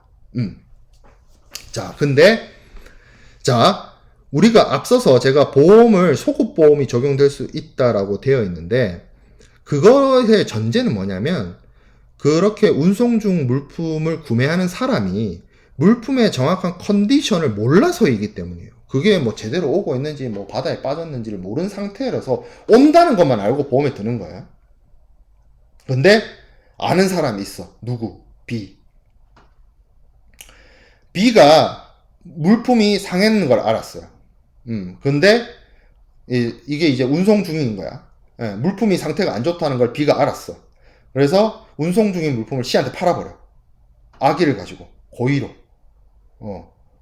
자, 우리가 앞서서 제가 보험을 소급보험이 적용될 수 있다라고 되어 있는데 그거의 전제는 뭐냐면 그렇게 운송 중 물품을 구매하는 사람이 물품의 정확한 컨디션을 몰라서이기 때문이에요. 그게 뭐 제대로 오고 있는지 뭐 바다에 빠졌는지를 모르는 상태라서 온다는 것만 알고 보험에 드는 거야. 근데 아는 사람이 있어. 누구? B. B가 물품이 상했는 걸 알았어요. 근데 이게 이제 운송 중인 거야. 예, 물품이 상태가 안 좋다는 걸 B가 알았어. 그래서 운송 중인 물품을 C한테 팔아버려. 아기를 가지고 고의로.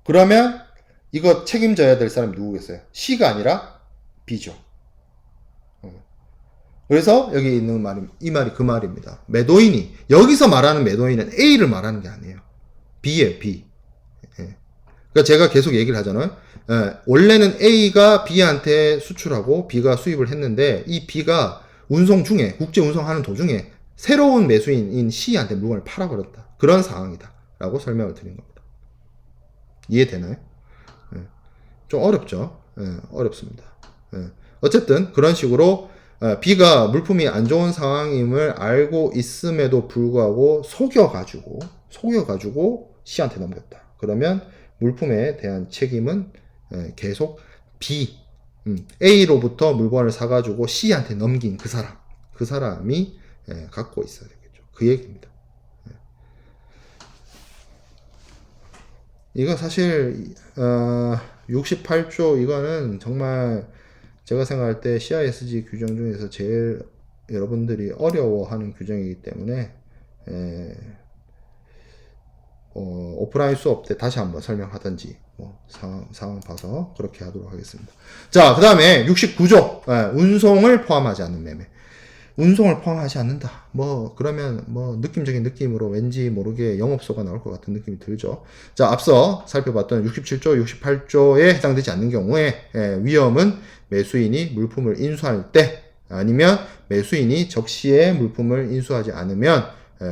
그러면 이거 책임져야 될 사람이 누구겠어요? C가 아니라 B죠. 그래서 여기 있는 말이 이 말이 그 말입니다. 매도인이 여기서 말하는 매도인은 A를 말하는 게 아니에요. B예요. B. 예. 그러니까 제가 계속 얘기를 하잖아요. 예, 원래는 A가 B한테 수출하고 B가 수입을 했는데 이 B가 운송 중에 국제 운송하는 도중에 새로운 매수인인 C한테 물건을 팔아버렸다. 그런 상황이다. 라고 설명을 드린 겁니다. 이해되나요? 예. 좀 어렵죠? 예, 어렵습니다. 예. 어쨌든 그런 식으로 B가 물품이 안 좋은 상황임을 알고 있음에도 불구하고 속여가지고 C한테 넘겼다. 그러면 물품에 대한 책임은 계속 B, A로부터 물건을 사가지고 C한테 넘긴 그 사람이 갖고 있어야 되겠죠. 그 얘기입니다. 이거 사실 68조 이거는 정말 제가 생각할 때 CISG 규정 중에서 제일 여러분들이 어려워하는 규정이기 때문에 오프라인 수업 때 다시 한번 설명하든지 뭐 상황 봐서 그렇게 하도록 하겠습니다. 자, 그 다음에 69조 운송을 포함하지 않는 매매. 운송을 포함하지 않는다. 뭐 그러면 뭐 느낌적인 느낌으로 왠지 모르게 영업소가 나올 것 같은 느낌이 들죠. 자, 앞서 살펴봤던 67조, 68조에 해당되지 않는 경우에 위험은 매수인이 물품을 인수할 때 아니면 매수인이 적시에 물품을 인수하지 않으면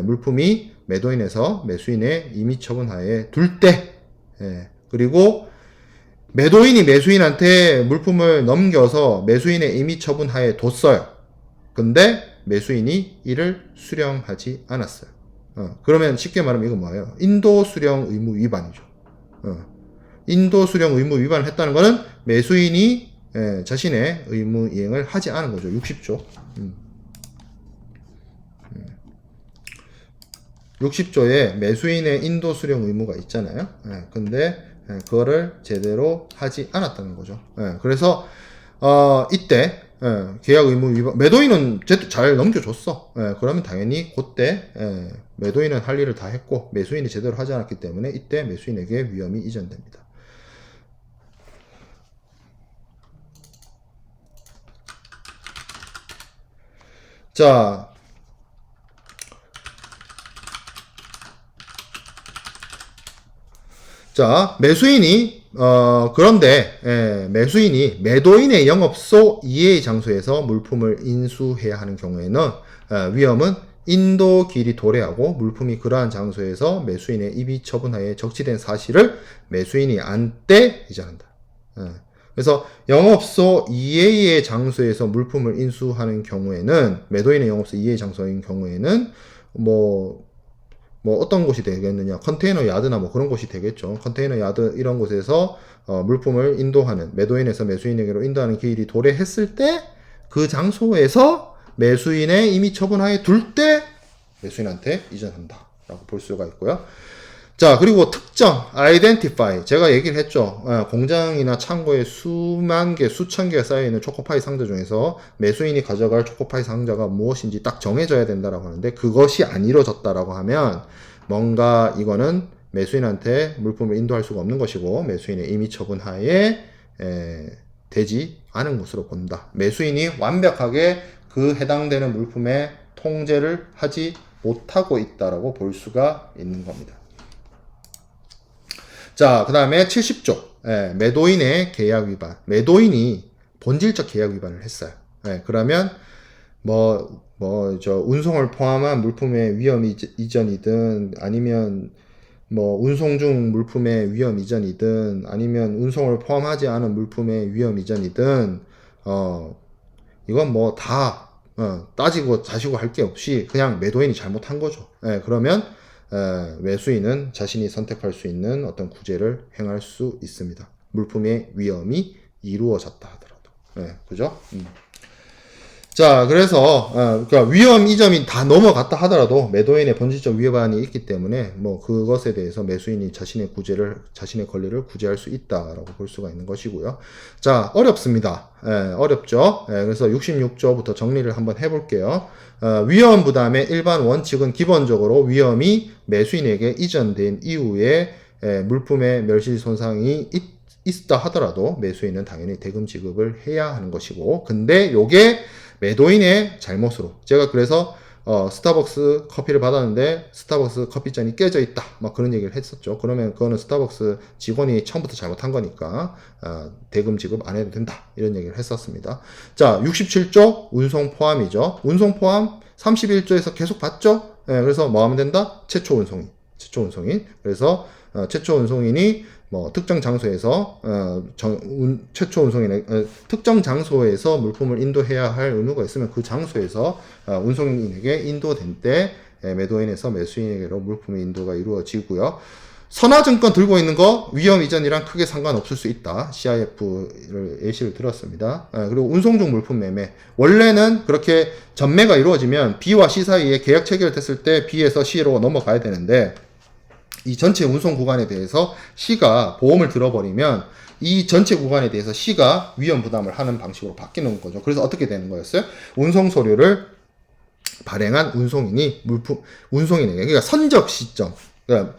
물품이 매도인에서 매수인의 임의 처분하에 둘 때 그리고 매도인이 매수인한테 물품을 넘겨서 매수인의 임의 처분하에 뒀어요. 근데 매수인이 이를 수령하지 않았어요. 그러면 쉽게 말하면 이건 뭐예요? 인도 수령 의무 위반이죠. 인도 수령 의무 위반을 했다는 것은 매수인이 자신의 의무 이행을 하지 않은 거죠. 60조. 60조에 매수인의 인도 수령 의무가 있잖아요. 근데 그거를 제대로 하지 않았다는 거죠. 그래서 이때 계약 의무 위반, 매도인은 잘 넘겨줬어. 그러면 당연히 그때 매도인은 할 일을 다 했고 매수인이 제대로 하지 않았기 때문에 이때 매수인에게 위험이 이전됩니다. 자, 매수인이 그런데 매수인이 매도인의 영업소 이외의 장소에서 물품을 인수해야 하는 경우에는 위험은 인도 길이 도래하고 물품이 그러한 장소에서 매수인의 임의 처분하에 적시된 사실을 매수인이 안 때 이전한다. 그래서 영업소 이외의 장소에서 물품을 인수하는 경우에는 매도인의 영업소 이외의 장소인 경우에는 뭐 어떤 곳이 되겠느냐, 컨테이너 야드나 뭐 그런 곳이 되겠죠. 컨테이너 야드 이런 곳에서 물품을 인도하는, 매도인에서 매수인에게로 인도하는 기일이 도래했을 때 그 장소에서 매수인의 임의 처분하에 둘 때 매수인한테 이전한다 라고 볼 수가 있고요. 자, 그리고 특정, identify. 제가 얘기를 했죠. 공장이나 창고에 수만 개, 수천 개가 쌓여있는 초코파이 상자 중에서 매수인이 가져갈 초코파이 상자가 무엇인지 딱 정해져야 된다라고 하는데 그것이 안 이루어졌다라고 하면 뭔가 이거는 매수인한테 물품을 인도할 수가 없는 것이고 매수인의 임의 처분 하에 되지 않은 것으로 본다. 매수인이 완벽하게 그 해당되는 물품의 통제를 하지 못하고 있다라고 볼 수가 있는 겁니다. 자, 그 다음에 70조. 매도인의 계약 위반. 매도인이 본질적 계약 위반을 했어요. 그러면 운송을 포함한 물품의 위험 이전이든 아니면 운송 중 물품의 위험 이전이든 아니면 운송을 포함하지 않은 물품의 위험 이전이든 이건 다 따지고 자시고 할 게 없이 그냥 매도인이 잘못한 거죠. 그러면 매수인은 자신이 선택할 수 있는 어떤 구제를 행할 수 있습니다. 물품의 위험이 이루어졌다 하더라도. 그죠? 자, 그래서 그러니까 위험 이점이 다 넘어갔다 하더라도 매도인의 본질적 위반이 있기 때문에 뭐 그것에 대해서 매수인이 자신의 권리를 구제할 수 있다라고 볼 수가 있는 것이고요. 자, 어렵습니다. 어렵죠. 그래서 66조부터 정리를 한번 해볼게요. 위험 부담의 일반 원칙은 기본적으로 위험이 매수인에게 이전된 이후에 물품의 멸실 손상이 있다 하더라도 매수인은 당연히 대금 지급을 해야 하는 것이고, 근데 요게 매도인의 잘못으로, 제가 그래서 스타벅스 커피를 받았는데 스타벅스 커피잔이 깨져 있다 막 그런 얘기를 했었죠. 그러면 그거는 스타벅스 직원이 처음부터 잘못한 거니까 대금 지급 안 해도 된다 이런 얘기를 했었습니다. 자, 67조 운송 포함이죠. 운송 포함 31조에서 계속 받죠. 그래서 뭐 하면 된다? 최초 운송인. 그래서 최초 운송인이 뭐 특정 장소에서 최초 운송인의 특정 장소에서 물품을 인도해야 할 의무가 있으면 그 장소에서 운송인에게 인도된 때 매도인에서 매수인에게로 물품의 인도가 이루어지고요. 선화증권 들고 있는 거 위험 이전이랑 크게 상관없을 수 있다. CIF를 예시를 들었습니다. 그리고 운송 중 물품 매매. 원래는 그렇게 전매가 이루어지면 B와 C 사이에 계약 체결됐을 때 B에서 C로 넘어가야 되는데, 이 전체 운송 구간에 대해서 C가 보험을 들어버리면 이 전체 구간에 대해서 C가 위험 부담을 하는 방식으로 바뀌는 거죠. 그래서 어떻게 되는 거였어요? 운송 서류를 발행한 운송인에게, 그러니까 선적 시점, 그러니까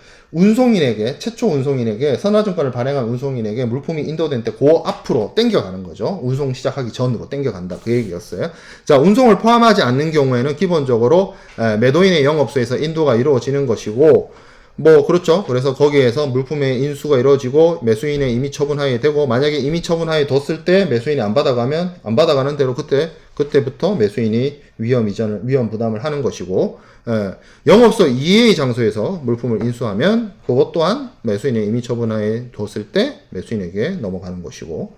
최초 운송인에게, 선화증권을 발행한 운송인에게 물품이 인도된 때 그 앞으로 땡겨가는 거죠. 운송 시작하기 전으로 땡겨간다. 그 얘기였어요. 자, 운송을 포함하지 않는 경우에는 기본적으로 매도인의 영업소에서 인도가 이루어지는 것이고, 뭐 그렇죠. 그래서 거기에서 물품의 인수가 이루어지고 매수인의 임의 처분하에 되고, 만약에 임의 처분하에 뒀을 때 매수인이 안 받아가는 대로 그때부터 매수인이 위험 부담을 하는 것이고, 영업소 이외의 장소에서 물품을 인수하면 그것 또한 매수인의 임의 처분하에 뒀을 때 매수인에게 넘어가는 것이고,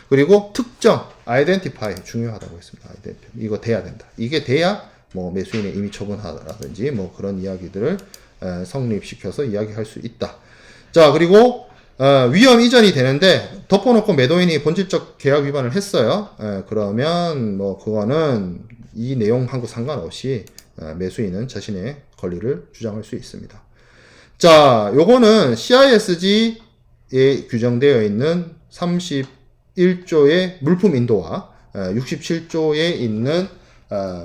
그리고 특정 아이덴티파이 중요하다고 했습니다. 이거 돼야 된다. 이게 돼야 뭐 매수인의 임의 처분하라든지 뭐 그런 이야기들을 성립시켜서 이야기할 수 있다. 자, 그리고 위험 이전이 되는데 덮어놓고 매도인이 본질적 계약 위반을 했어요. 그러면 뭐 그거는 이 내용하고 상관없이 매수인은 자신의 권리를 주장할 수 있습니다. 자, 요거는 CISG에 규정되어 있는 31조의 물품 인도와 67조에 있는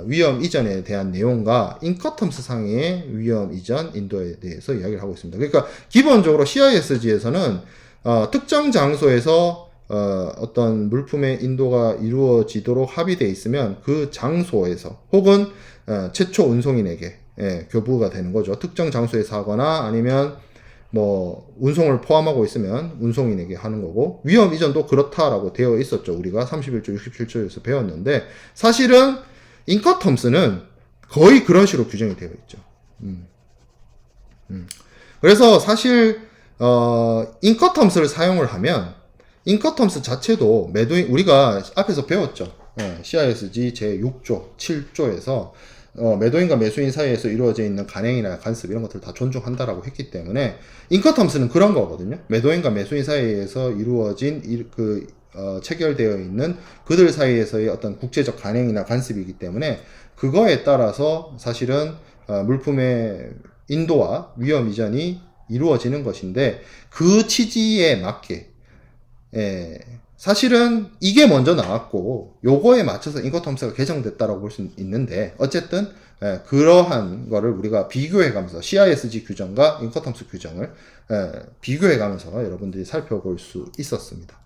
위험 이전에 대한 내용과 인커텀스 상의 위험 이전 인도에 대해서 이야기를 하고 있습니다. 그러니까 기본적으로 CISG에서는 특정 장소에서 어떤 물품의 인도가 이루어지도록 합의되어 있으면 그 장소에서 혹은 최초 운송인에게 교부가 되는 거죠. 특정 장소에서 하거나 아니면 뭐 운송을 포함하고 있으면 운송인에게 하는 거고, 위험 이전도 그렇다라고 되어 있었죠. 우리가 31조, 67조에서 배웠는데, 사실은 인커텀스는 거의 그런 식으로 규정이 되어 있죠. 그래서 사실 인커텀스를 사용을 하면 인커텀스 자체도 매도인, 우리가 앞에서 배웠죠. CISG 제6조, 7조에서 매도인과 매수인 사이에서 이루어져 있는 간행이나 간섭 이런 것들을 다 존중한다라고 했기 때문에 인커텀스는 그런 거거든요. 매도인과 매수인 사이에서 이루어진 체결되어 있는 그들 사이에서의 어떤 국제적 간행이나 간섭이기 때문에 그거에 따라서 사실은 물품의 인도와 위험 이전이 이루어지는 것인데, 그 취지에 맞게 사실은 이게 먼저 나왔고 요거에 맞춰서 인커텀스가 개정됐다라고 볼 수 있는데, 어쨌든 그러한 거를 우리가 비교해가면서 CISG 규정과 인커텀스 규정을 비교해가면서 여러분들이 살펴볼 수 있었습니다.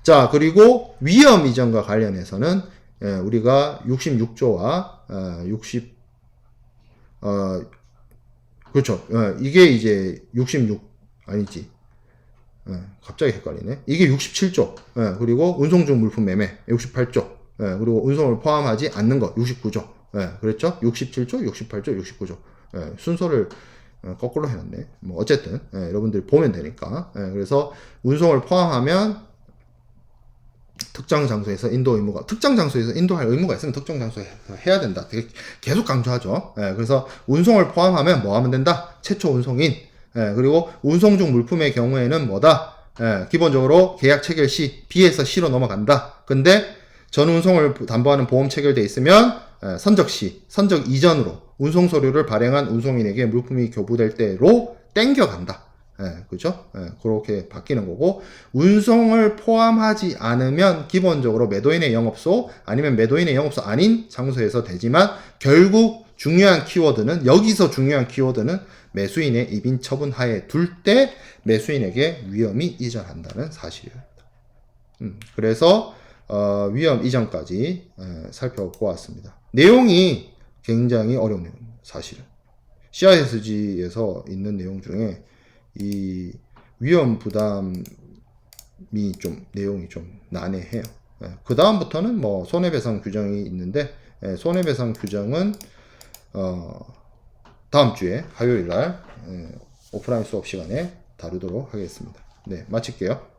자, 그리고 위험 이전과 관련해서는 우리가 66조와 그렇죠. 이게 이제 66 아니지. 갑자기 헷갈리네. 이게 67조. 그리고 운송 중 물품 매매 68조. 그리고 운송을 포함하지 않는 거 69조. 그랬죠? 67조, 68조, 69조. 순서를 거꾸로 해놨네. 뭐 어쨌든 여러분들이 보면 되니까. 그래서 운송을 포함하면 특정 장소에서 인도 의무가, 특정 장소에서 인도할 의무가 있으면 특정 장소에서 해야 된다. 되게 계속 강조하죠. 예, 그래서 운송을 포함하면 뭐 하면 된다? 최초 운송인. 예, 그리고 운송 중 물품의 경우에는 뭐다? 예, 기본적으로 계약 체결 시 B에서 C로 넘어간다. 근데 전 운송을 담보하는 보험 체결돼 있으면 선적 시, 선적 이전으로 운송 서류를 발행한 운송인에게 물품이 교부될 때로 땡겨간다. 예, 그죠? 예, 그렇게 바뀌는 거고, 운송을 포함하지 않으면 기본적으로 매도인의 영업소 아니면 매도인의 영업소 아닌 장소에서 되지만, 결국 중요한 키워드는, 여기서 중요한 키워드는 매수인의 이빈 처분 하에 둘 때 매수인에게 위험이 이전한다는 사실입니다. 그래서 위험 이전까지 살펴보았습니다. 내용이 굉장히 어려운 내용입니다. 사실은 CISG에서 있는 내용 중에 이 위험 부담이 좀 내용이 좀 난해해요. 그 다음부터는 뭐 손해배상 규정이 있는데, 손해배상 규정은 다음 주에 화요일 날 오프라인 수업 시간에 다루도록 하겠습니다. 네, 마칠게요.